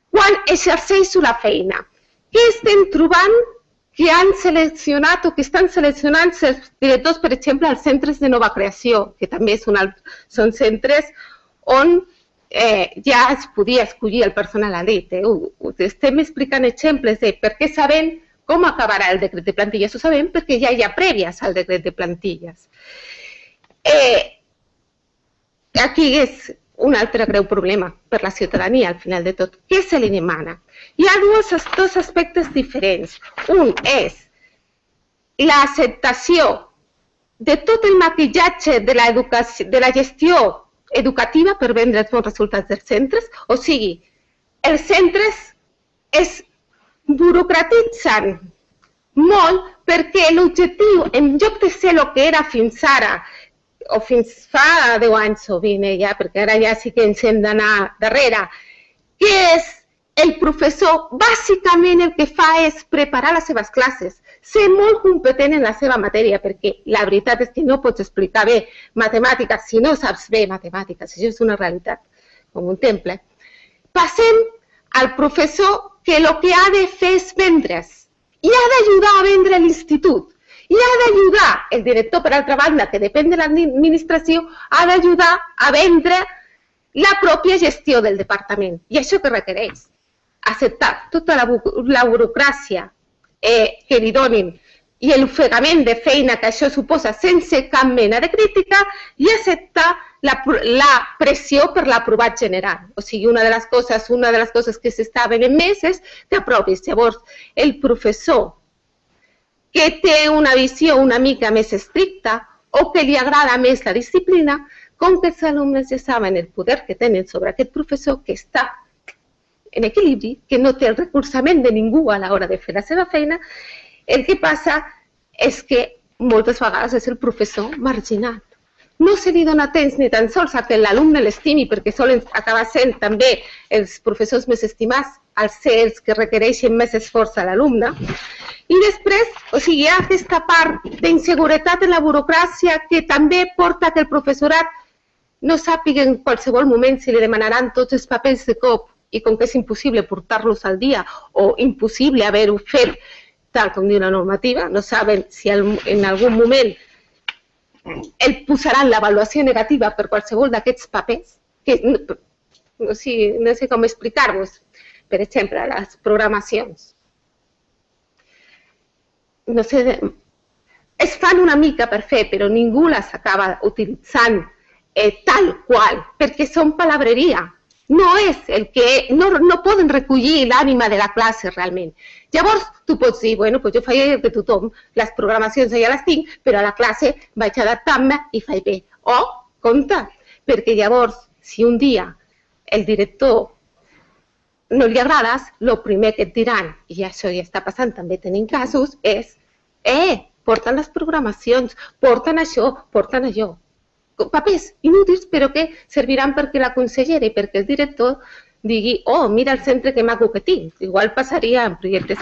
Quan exerceixo la feina, què estem trobant que han seleccionat o que estan seleccionant els directors, per exemple, als centres de nova creació, que també són centres on ja es podia escollir el personal a dit. Estem explicant exemples de per què sabem com acabarà el decret de plantilles. Ho sabem perquè ja hi ha prèvies al decret de plantilles. Aquí és un altre greu problema per la ciutadania, al final de tot. Què se li demana? Hi ha dos aspectes diferents. Un és l'acceptació de tot el maquillatge de la gestió educativa per vendre els bons resultats dels centres, o sigui, els centres es burocratitzen molt perquè l'objectiu, en lloc de ser el que era fins ara, o fins fa 10 anys o 20 ja, perquè ara ja sí que ens hem d'anar darrere, que és el professor, bàsicament el que fa és preparar les seves classes, ser molt competent en la seva matèria, perquè la veritat és que no pots explicar bé matemàtiques si no saps bé matemàtiques, això és una realitat, com un temple. Passem al professor que el que ha de fer és vendre's, i ha d'ajudar a vendre l'institut, i ha d'ajudar, el director, per altra banda, que depèn de l'administració, ha d'ajudar a vendre la pròpia gestió del departament. I això que requereix? Acceptar tota la burocràcia que li donin i l'ofegament de feina que això suposa sense cap mena de crítica i acceptar la pressió per l'aprovat general. O sigui, una de les coses que s'està venent més és que aprovis. Llavors, el professor que té una visió una mica més estricta o que li agrada més la disciplina, com que els alumnes ja saben el poder que tenen sobre aquest professor que està en equilibri, que no té el recolzament de ningú a l'hora de fer la seva feina, el que passa és que moltes vegades és el professor marginat. No se li dona temps ni tan sols a que l'alumne l'estimi, perquè solen acabar sent també els professors més estimats, als ser els que requereixen més esforç a l'alumne. I després, o sigui, hi ha aquesta part d'inseguretat en la burocràcia que també porta que el professorat no sàpiga en qualsevol moment si li demanaran tots els papers de cop i com que és impossible portar-los al dia o impossible haver-ho fet tal com diu la normativa, no saben si en algun moment el posaran l'avaluació negativa per qualsevol d'aquests papers, que no sé com explicar-vos, per exemple, les programacions. No sé, es fan una mica per fer, però ningú les acaba utilitzant tal qual, perquè són palabreria. No és el que... No poden recollir l'ànima de la classe realment. Llavors, tu pots dir, bueno, jo faig el que tothom, les programacions ja les tinc, però a la classe vaig adaptant-me i faig bé. O, compte, perquè llavors, si un dia el director no li agrades, el primer que et diran, i això ja està passant, també tenim casos, és porten les programacions, porten això, porten allò. Papers inútils, però que serviran perquè la consellera i perquè el director digui, oh, mira el centre que maco que tinc. Igual passaria en projectes.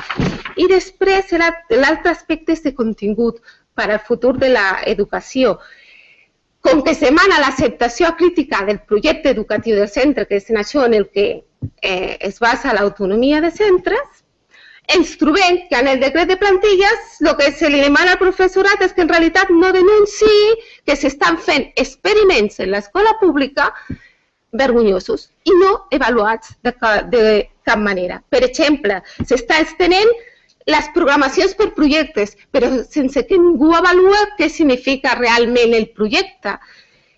I després l'altre aspecte és de contingut per al futur de l'educació. Com que es demana l'acceptació crítica del projecte educatiu del centre, que és en això en el que es basa l'autonomia de centres, ens trobem que en el decret de plantilles el que se li demana al professorat és que en realitat no denunciï que s'estan fent experiments en l'escola pública vergonyosos i no avaluats de cap manera. Per exemple, s'està estenent les programacions per projectes, però sense que ningú avalua què significa realment el projecte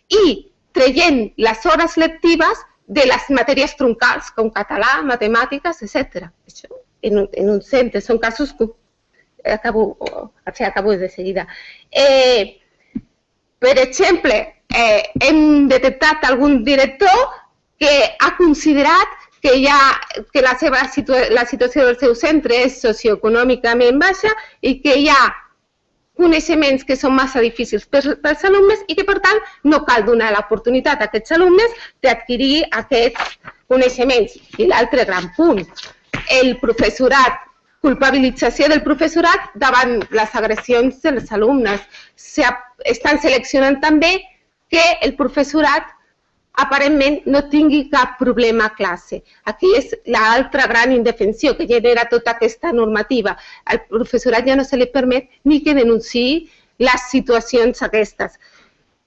i traient les hores lectives de les matèries troncals com català, matemàtiques, etc. Això en un centre, són casos que acabo de seguida. Per exemple, hem detectat algun director que ha considerat que la situació del seu centre és socioeconòmicament baixa i que hi ha coneixements que són massa difícils pels alumnes i que, per tant, no cal donar l'oportunitat a aquests alumnes d'adquirir aquests coneixements. I l'altre gran punt, el professorat, culpabilització del professorat davant les agressions dels alumnes. Estan seleccionant també que el professorat aparentment no tingui cap problema a classe. Aquí és l'altra gran indefensió que genera tota aquesta normativa. Al professorat ja no se li permet ni que denunciï les situacions aquestes.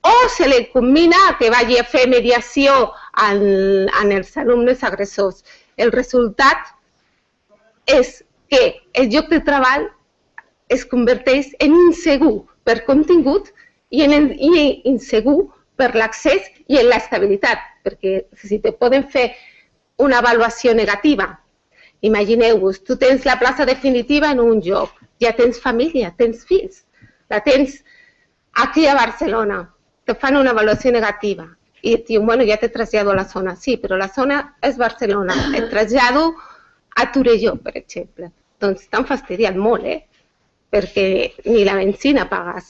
O se li combina que vagi a fer mediació en els alumnes agressors. El resultat és que el lloc de treball es converteix en insegur per contingut i insegur per l'accés i en l'estabilitat. perquè si te poden fer una avaluació negativa, imagineu-vos, tu tens la plaça definitiva en un lloc, ja tens família, tens fills, la tens aquí a Barcelona, te fan una avaluació negativa i et diuen, bueno, ja te trasllado a la zona. Sí, però la zona és Barcelona, et trasllado a Torelló, per exemple. Doncs t'han fastidiat molt, perquè ni la benzina pagues.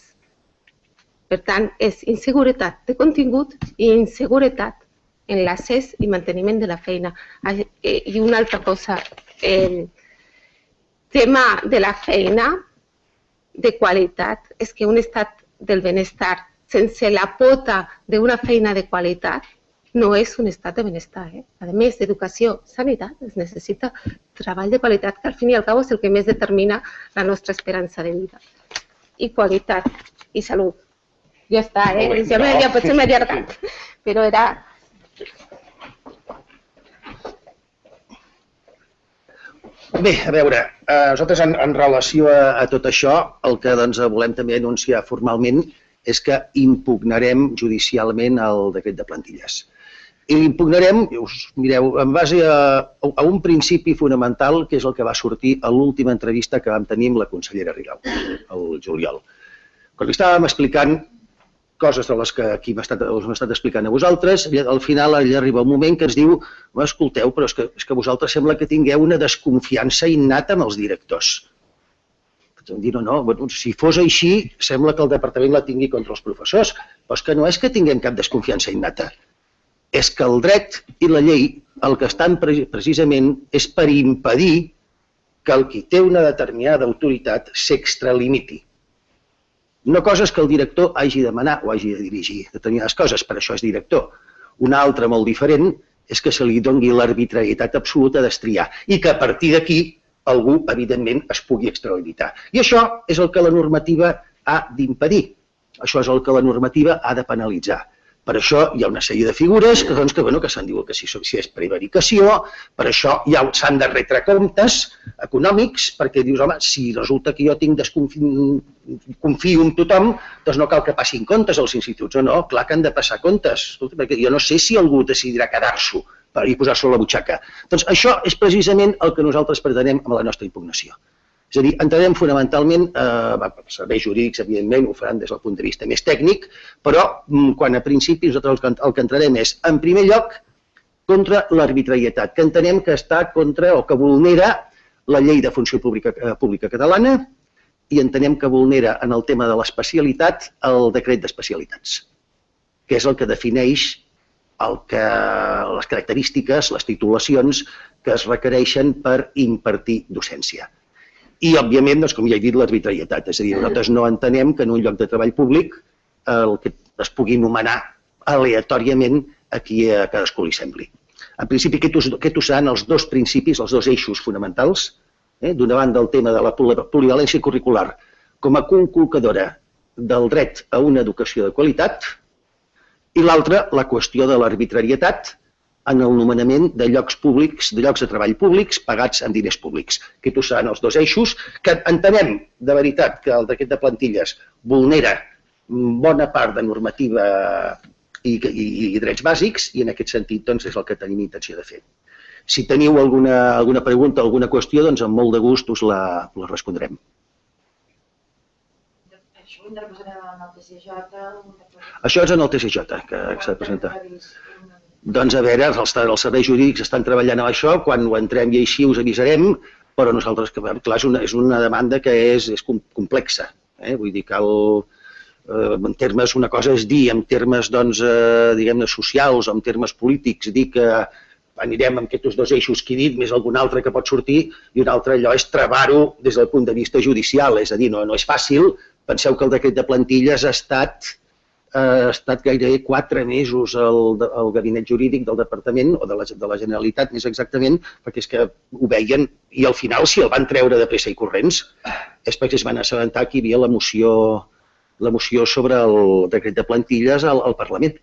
Per tant, és inseguretat de contingut i inseguretat en l'accés i manteniment de la feina. I una altra cosa, el tema de la feina de qualitat és que un estat del benestar sense la pota d'una feina de qualitat no és un estat de benestar. A més d'educació, sanitat, es necessita treball de qualitat, que al fin i al cabo és el que més determina la nostra esperança de vida. I qualitat i salut. Ja està, ja potser m'he allargat, però era... Bé, a veure, nosaltres en relació a tot això, el que volem també anunciar formalment és que impugnarem judicialment el decret de plantilles. I l'impugnarem, mireu, en base a un principi fonamental, que és el que va sortir a l'última entrevista que vam tenir amb la consellera Rigau, el juliol. Quan li estàvem explicant coses de les que aquí us hem estat explicant a vosaltres, al final allà arriba un moment que ens diu, escolteu, però és que vosaltres sembla que tingueu una desconfiança innata en els directors. Em diuen, no, si fos així, sembla que el departament la tingui contra els professors, però és que no és que tinguem cap desconfiança innata. És que el dret i la llei el que estan precisament és per impedir que el qui té una determinada autoritat s'extralimiti. Una cosa és que el director hagi de manar o hagi de dirigir determinades coses, per això és director. Una altra molt diferent és que se li doni l'arbitrarietat absoluta d'estriar i que a partir d'aquí algú, evidentment, es pugui extralimitar. I això és el que la normativa ha d'impedir. Això és el que la normativa ha de penalitzar. Per això hi ha una sèrie de figures que se'n diu que si és prevaricació, per això s'han de retre comptes econòmics, perquè dius, home, si resulta que jo confio en tothom, doncs no cal que passin comptes als instituts, o no, clar que han de passar comptes, perquè jo no sé si algú decidirà quedar-s'ho i posar-s'ho a la butxaca. Doncs això és precisament el que nosaltres pretenem amb la nostra impugnació. És a dir, entrarem fonamentalment, els serveis jurídics, evidentment, ho faran des del punt de vista més tècnic, però quan a principi nosaltres el que entrarem és, en primer lloc, contra l'arbitrarietat, que entenem que està contra o que vulnera la llei de funció pública catalana i entenem que vulnera en el tema de l'especialitat el decret d'especialitats, que és el que defineix les característiques, les titulacions que es requereixen per impartir docència. I, òbviament, com ja he dit, l'arbitrarietat. És a dir, nosaltres no entenem que en un lloc de treball públic es pugui nomenar aleatòriament a qui a cadascú li sembli. En principi, aquests seran els dos principis, els dos eixos fonamentals. D'una banda, el tema de la polivalència curricular com a conculcadora del dret a una educació de qualitat i l'altra, la qüestió de l'arbitrarietat en el nomenament de llocs públics, de llocs de treball públics pagats amb diners públics. Aquests seran els dos eixos que entenem de veritat que el decret de plantilles vulnera bona part de normativa i drets bàsics i en aquest sentit és el que tenim intenció de fer. Si teniu alguna pregunta, alguna qüestió, doncs amb molt de gust us la respondrem. Això ho interposareu en el TCJ? Això és en el TCJ, que s'ha de presentar. Doncs a veure, els serveis jurídics estan treballant amb això, quan ho entrem i així us avisarem, però nosaltres, clar, és una demanda que és complexa. Vull dir, cal, en termes, una cosa és dir, en termes, diguem-ne, socials o en termes polítics, dir que anirem amb aquests dos eixos que he dit, més algun altre que pot sortir, i un altre allò és travar-ho des del punt de vista judicial, és a dir, no és fàcil. Penseu que el decret de plantilles ha estat gairebé 4 mesos al gabinet jurídic del Departament, o de la Generalitat més exactament, perquè és que ho veien, i al final si el van treure de pressa i corrents és perquè es van assabentar que hi havia la moció sobre el decret de plantilles al Parlament.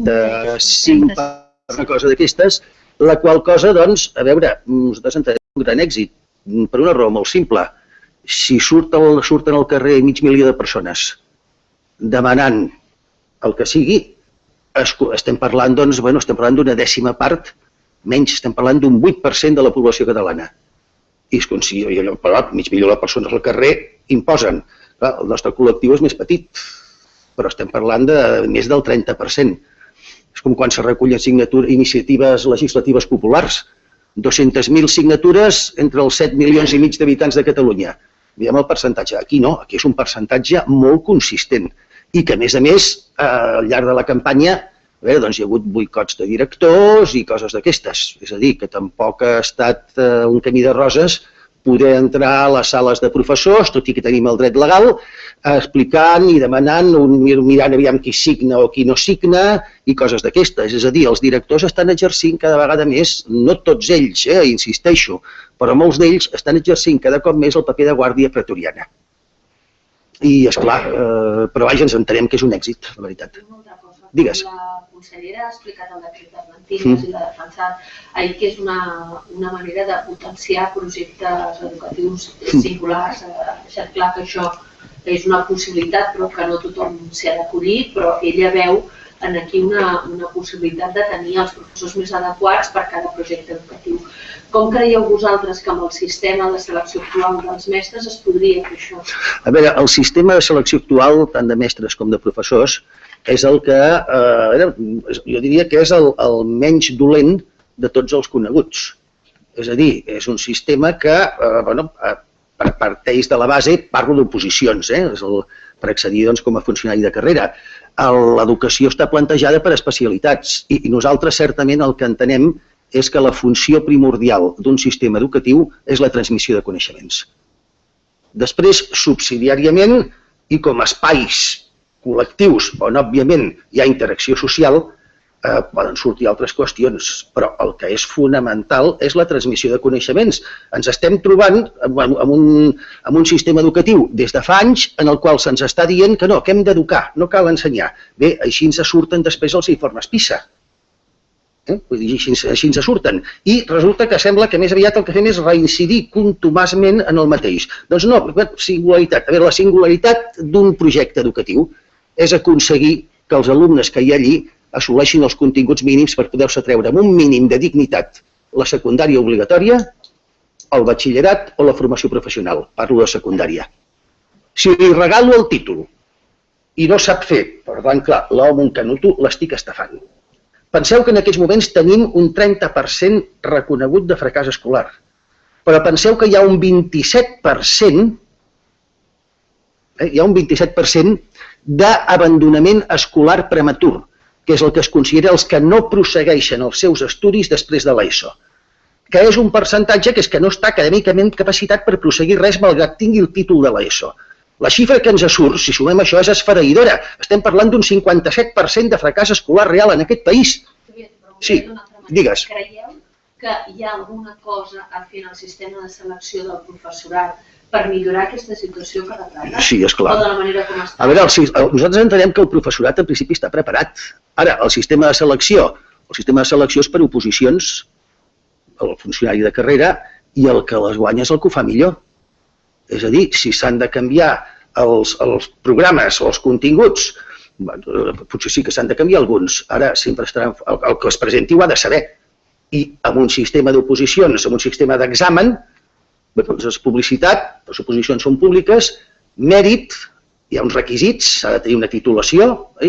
35 per una cosa d'aquestes, la qual cosa, doncs, a veure, nosaltres en tenim un gran èxit, per una raó molt simple. Si surten al carrer mig milió de persones demanant el que sigui, estem parlant, doncs, estem parlant d'una dècima part, menys, estem parlant d'un 8% de la població catalana. I és com si mig milió de persones al carrer imposen. Clar, el nostre col·lectiu és més petit, però estem parlant de més del 30%. És com quan se recullen iniciatives legislatives populars. 200.000 signatures entre els 7 milions i mig d'habitants de Catalunya. Veiem el percentatge. Aquí no, aquí és un percentatge molt consistent. I que, a més, al llarg de la campanya hi ha hagut boicots de directors i coses d'aquestes. És a dir, que tampoc ha estat un camí de roses poder entrar a les sales de professors, tot i que tenim el dret legal, explicant i demanant, mirant aviam qui signa o qui no signa i coses d'aquestes. És a dir, els directors estan exercint cada vegada més, no tots ells, insisteixo, però molts d'ells estan exercint cada cop més el paper de guàrdia pretoriana. I, esclar, però vaja, ens entenem que és un èxit, la veritat. Digues. La consellera ha explicat el decret de plantilles i l'ha defensat ahir, que és una manera de potenciar projectes educatius singulars. Ha deixat clar que això és una possibilitat, però que no tothom s'hi ha d'acollir, però ella veu en aquí una possibilitat de tenir els professors més adequats per cada projecte educatiu. Com creieu vosaltres que amb el sistema de selecció actual dels mestres es podria fer això? A veure, el sistema de selecció actual, tant de mestres com de professors, és el que, jo diria que és el menys dolent de tots els coneguts. És a dir, és un sistema que parteix de la base, parlo d'oposicions, per accedir com a funcionari de carrera. L'educació està plantejada per especialitats i nosaltres certament el que entenem és que la funció primordial d'un sistema educatiu és la transmissió de coneixements. Després, subsidiàriament i com a espais col·lectius on, òbviament, hi ha interacció social, poden sortir altres qüestions, però el que és fonamental és la transmissió de coneixements. Ens estem trobant amb un sistema educatiu des de fa anys en el qual se'ns està dient que no, que hem d'educar, no cal ensenyar. Bé, així ens surten després els informes PISA. Així ens surten. I resulta que sembla que més aviat el que fem és reincidir contumaçment en el mateix. Doncs no, singularitat. A veure, la singularitat d'un projecte educatiu és aconseguir que els alumnes que hi ha allí assoleixin els continguts mínims per poder-se treure amb un mínim de dignitat la secundària obligatòria, el batxillerat o la formació professional. Parlo de secundària. Si li regalo el títol i no sap fer, per tant, clar, l'home un canuto l'estic estafant. Penseu que en aquests moments tenim un 30% reconegut de fracàs escolar, però penseu que hi ha un 27%, d'abandonament escolar prematur, que és el que es considera els que no prossegueixen els seus estudis després de l'ESO, que és un percentatge que és que no està acadèmicament capacitat per prosseguir res malgrat tingui el títol de l'ESO. La xifra que ens surt, si sumem això, és esfereïdora. Estem parlant d'un 57% de fracàs escolar real en aquest país. Sí, digues. Creieu que hi ha alguna cosa a fer en el sistema de selecció del professorat per millorar aquesta situació que retrata? Sí, esclar. O de la manera com està? A veure, nosaltres entenem que el professorat en principi està preparat. Ara, el sistema de selecció és per oposicions, el funcionari de carrera, i el que les guanya és el que ho fa millor. És a dir, si s'han de canviar els programes o els continguts, potser sí que s'han de canviar alguns. Ara, sempre el que es presenti ho ha de saber. I amb un sistema d'oposicions, amb un sistema d'examen, doncs és publicitat, les oposicions són públiques, mèrit, hi ha uns requisits, s'ha de tenir una titulació,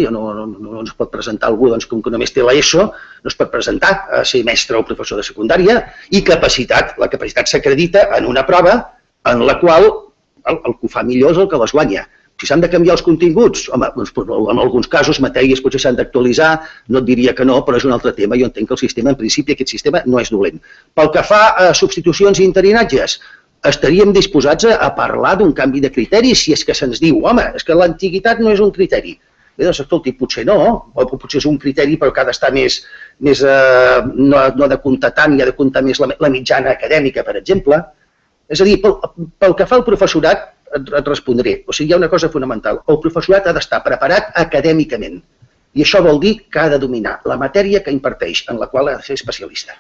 no es pot presentar algú com que només té l'ESO, no es pot presentar a ser mestre o professor de secundària, i capacitat, la capacitat s'acredita en una prova en la qual el que ho fa millor és el que les guanya. Si s'han de canviar els continguts, home, en alguns casos, matèries potser s'han d'actualitzar, no et diria que no, però és un altre tema. Jo entenc que el sistema, en principi, aquest sistema no és dolent. Pel que fa a substitucions i interinatges, estaríem disposats a parlar d'un canvi de criteri si és que se'ns diu, home, és que l'antiguitat no és un criteri. Bé, doncs, escolti, potser no, o potser és un criteri però que ha d'estar no ha de comptar tant, i ha de comptar més la mitjana acadèmica, per exemple. És a dir, pel que fa al professorat, et respondré. O sigui, hi ha una cosa fonamental. El professorat ha d'estar preparat acadèmicament. I això vol dir que ha de dominar la matèria que imparteix, en la qual ha de ser especialista.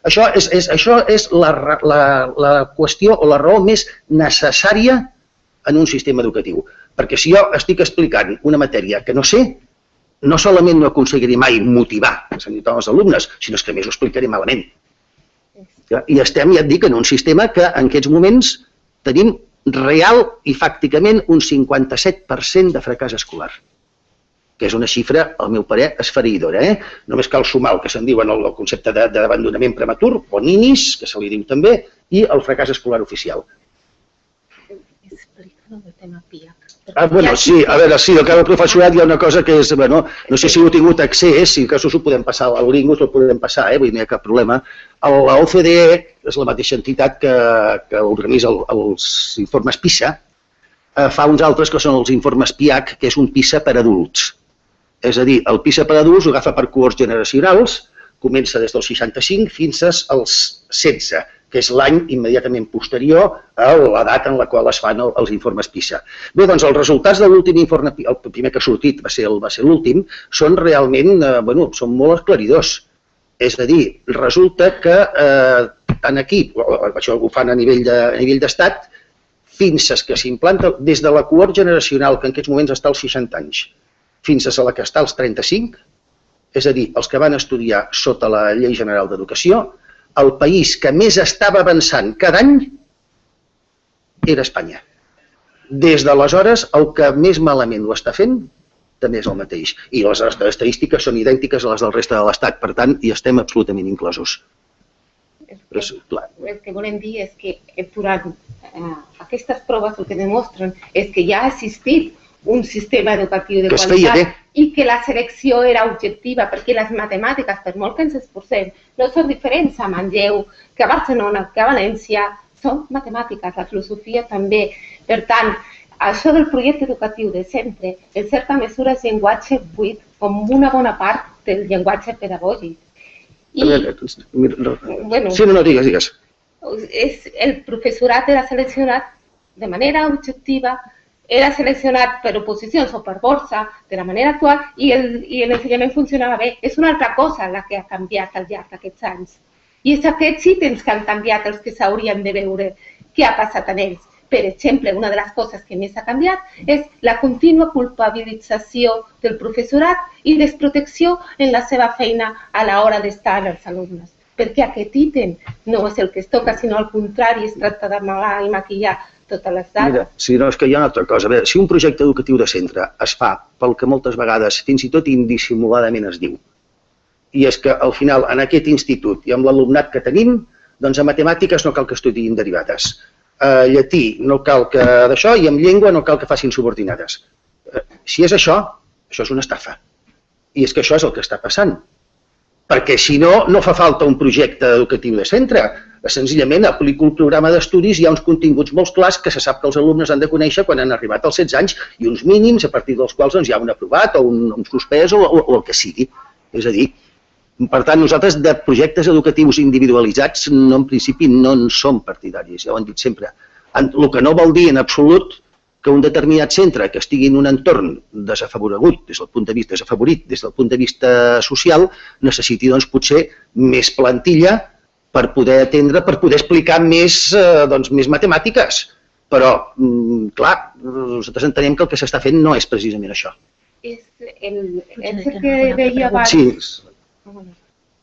Això és la qüestió o la raó més necessària en un sistema educatiu. Perquè si jo estic explicant una matèria que no sé, no solament no aconseguiré mai motivar els alumnes, sinó que a més ho explicaré malament. I estem, ja et dic, en un sistema que en aquests moments tenim real i fàcticament un 57% de fracàs escolar, que és una xifra, al meu parer, esfereïdora. Només cal sumar el que se'n diuen el concepte d'abandonament prematur, o ninis, que se li diu també, i el fracàs escolar oficial. Explica-ho del tema PIA. Sí, a veure, sí, del cas del professorat hi ha una cosa que és, no sé si heu tingut accés, si casos ho podem passar al Lingus, ho podem passar, vull dir, no hi ha cap problema. L'OCDE, és la mateixa entitat que organitza els informes PISA, fa uns altres que són els informes PIAC, que és un PISA per adults. És a dir, el PISA per adults ho agafa per cohorts generacionals, comença des dels 65 fins als 16, que és l'any immediatament posterior a l'edat en la qual es fan els informes PISA. Bé, doncs els resultats de l'últim informe, el primer que ha sortit va ser l'últim, són realment, són molt esclaridors. És a dir, resulta que aquí, això ho fan a nivell d'estat, fins que s'implanta des de la cohort generacional, que en aquests moments està als 60 anys, fins a la que està als 35, és a dir, els que van estudiar sota la Llei General d'Educació, el país que més estava avançant cada any era Espanya. Des d'aleshores, el que més malament ho està fent també és el mateix. I les estadístiques són idèntiques a les del reste de l'Estat, per tant, hi estem absolutament inclosos. El que volem dir és que durant aquestes proves el que demostren és que ja ha existit un sistema educatiu de qualitat i que la selecció era objectiva, perquè les matemàtiques, per molt que ens esforcem, no són diferents a Manlleu, que a Barcelona, que a València, són matemàtiques, la filosofia també. Per tant, això del projecte educatiu de centre, en certa mesura és llenguatge buit, com una bona part del llenguatge pedagògic. Sí, no, digues. El professorat era seleccionat de manera objectiva, era seleccionat per oposicions o per borsa de la manera actual i l'ensenyament funcionava bé. És una altra cosa la que ha canviat al llarg d'aquests anys. I és aquests ítems que han canviat els que s'haurien de veure què ha passat en ells. Per exemple, una de les coses que més ha canviat és la contínua culpabilització del professorat i desprotecció en la seva feina a l'hora d'estar amb els alumnes. Perquè aquest ítem no és el que es toca, sinó al contrari, es tracta d'amagar i maquillar totes les dades. Mira, sí, no, és que hi ha una altra cosa. A veure, si un projecte educatiu de centre es fa pel que moltes vegades, fins i tot indissimuladament es diu, i és que al final en aquest institut i amb l'alumnat que tenim, doncs a matemàtiques no cal que estudiïn derivades, a llatí no cal que d'això i en llengua no cal que facin subordinades. Si és això és una estafa. I és que això és el que està passant. Perquè si no, no fa falta un projecte educatiu de centre. Senzillament aplico el programa d'estudis, hi ha uns continguts molt clars que se sap que els alumnes han de conèixer quan han arribat als 16 anys i uns mínims a partir dels quals hi ha un aprovat o un suspès o el que sigui. És a dir, per tant, nosaltres de projectes educatius individualitzats en principi no en som partidaris, ja ho han dit sempre. El que no vol dir en absolut que un determinat centre que estigui en un entorn desafavorit des del punt de vista social necessiti doncs, potser més plantilla per poder atendre, per poder explicar més matemàtiques. Però, clar, nosaltres entenem que el que s'està fent no és precisament això. És el que deia abans... Sí.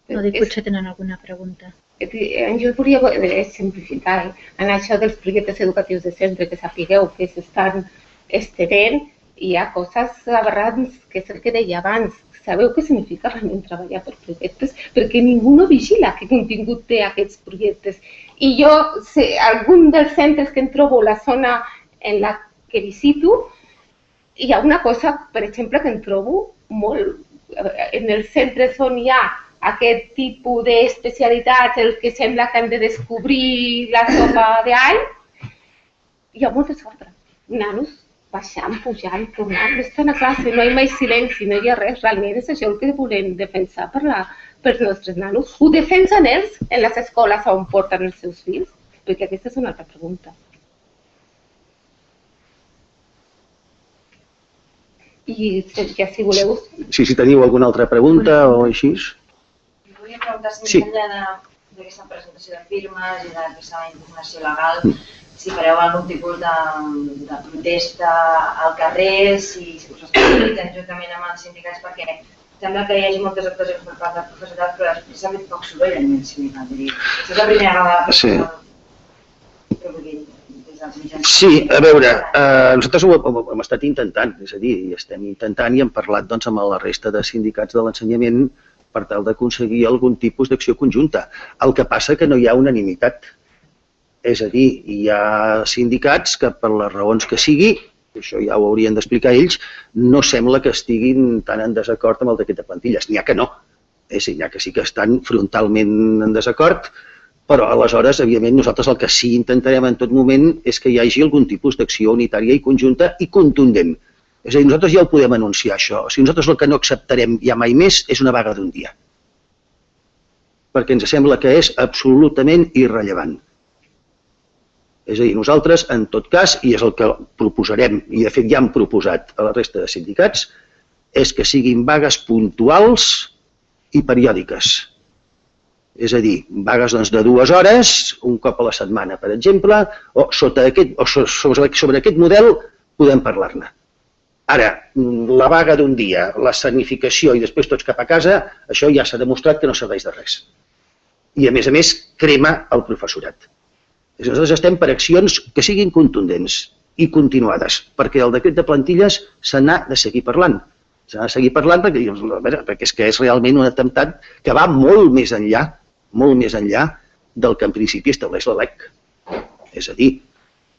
No dic, potser tenen alguna pregunta. Jo volia simplificar en això dels projectes educatius de centre, que sapigueu que s'estan estenent i hi ha coses aberrants, que és el que deia abans. Sabeu què significa realment treballar per projectes? Perquè ningú no vigila què contingut té aquests projectes. I jo, algun dels centres que em trobo a la zona en la que visito, hi ha una cosa, per exemple, que em trobo molt... En els centres on hi ha aquest tipus d'especialitats, el que sembla que han de descobrir la sopa d'all, hi ha molt desordre. Nanos baixant, pujant, tornant, estan a classe, no hi ha mai silenci, no hi ha res. Realment és això el que volem defensar pels nostres nanos. Ho defensen ells en les escoles on porten els seus fills? Perquè aquesta és una altra pregunta. I ja si voleu... Si teniu alguna altra pregunta o així. Volia preguntar si Sí. més enllà d'aquesta presentació de firmes i d'aquesta impugnació legal, si fareu algun tipus de protesta al carrer, si us estabilitzen juntament amb els sindicats, perquè sembla que hi hagi moltes actuacions per part del professorat, però després s'ha fet poc soroll en el sindicat. Aquesta és la primera vegada Sí. que vull dir, des dels mitjans. Sí, a veure, nosaltres ho hem estat intentant, és a dir, estem intentant i hem parlat doncs, amb la resta de sindicats de l'ensenyament per tal d'aconseguir algun tipus d'acció conjunta. El que passa que no hi ha unanimitat. És a dir, hi ha sindicats que per les raons que sigui, això ja ho haurien d'explicar ells, no sembla que estiguin tan en desacord amb el decret de plantilles. N'hi ha que no. És a dir, n'hi ha que sí que estan frontalment en desacord, però aleshores, evidentment, nosaltres el que sí intentarem en tot moment és que hi hagi algun tipus d'acció unitària i conjunta i contundent. És a dir, nosaltres ja ho podem anunciar, això. O sigui, nosaltres el que no acceptarem ja mai més és una vaga d'un dia. Perquè ens sembla que és absolutament irrellevant. És a dir, nosaltres, en tot cas, i és el que proposarem, i de fet ja hem proposat a la resta de sindicats, és que siguin vagues puntuals i periòdiques. És a dir, vagues doncs, de 2 hores, un cop a la setmana, per exemple, o sobre aquest model podem parlar-ne. Ara, la vaga d'un dia, l'escenificació i després tots cap a casa, això ja s'ha demostrat que no serveix de res. I a més, crema el professorat. Nosaltres estem per accions que siguin contundents i continuades, perquè el decret de plantilles se n'ha de seguir parlant. S'ha de seguir parlant perquè és que és realment un atemptat que va molt més enllà del que en principi estableix la LEC. És a dir,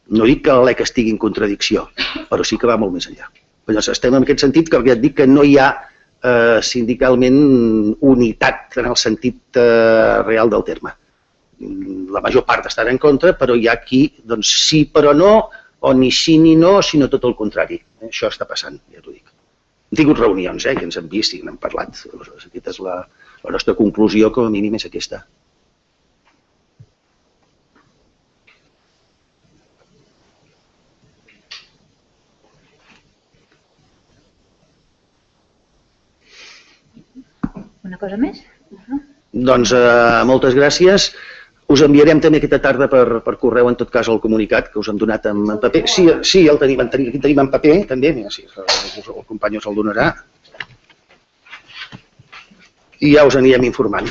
no dic que la LEC estigui en contradicció, però sí que va molt més enllà. Llavors estem en aquest sentit que ja et dic que no hi ha sindicalment unitat en el sentit real del terme. La major part estan en contra, però hi ha qui, doncs sí però no, o ni sí ni no, sinó tot el contrari. Això està passant, ja t'ho dic. Hem tingut reunions, i ens hem vist i n'hem parlat. Aquesta és la nostra conclusió, com a mínim, és aquesta. Una cosa més? Doncs moltes gràcies. Us enviarem també aquesta tarda per correu, en tot cas, el comunicat que us hem donat en paper. Sí, el tenim en paper, també. Mira, sí, el company us el donarà. I ja us anirem informant.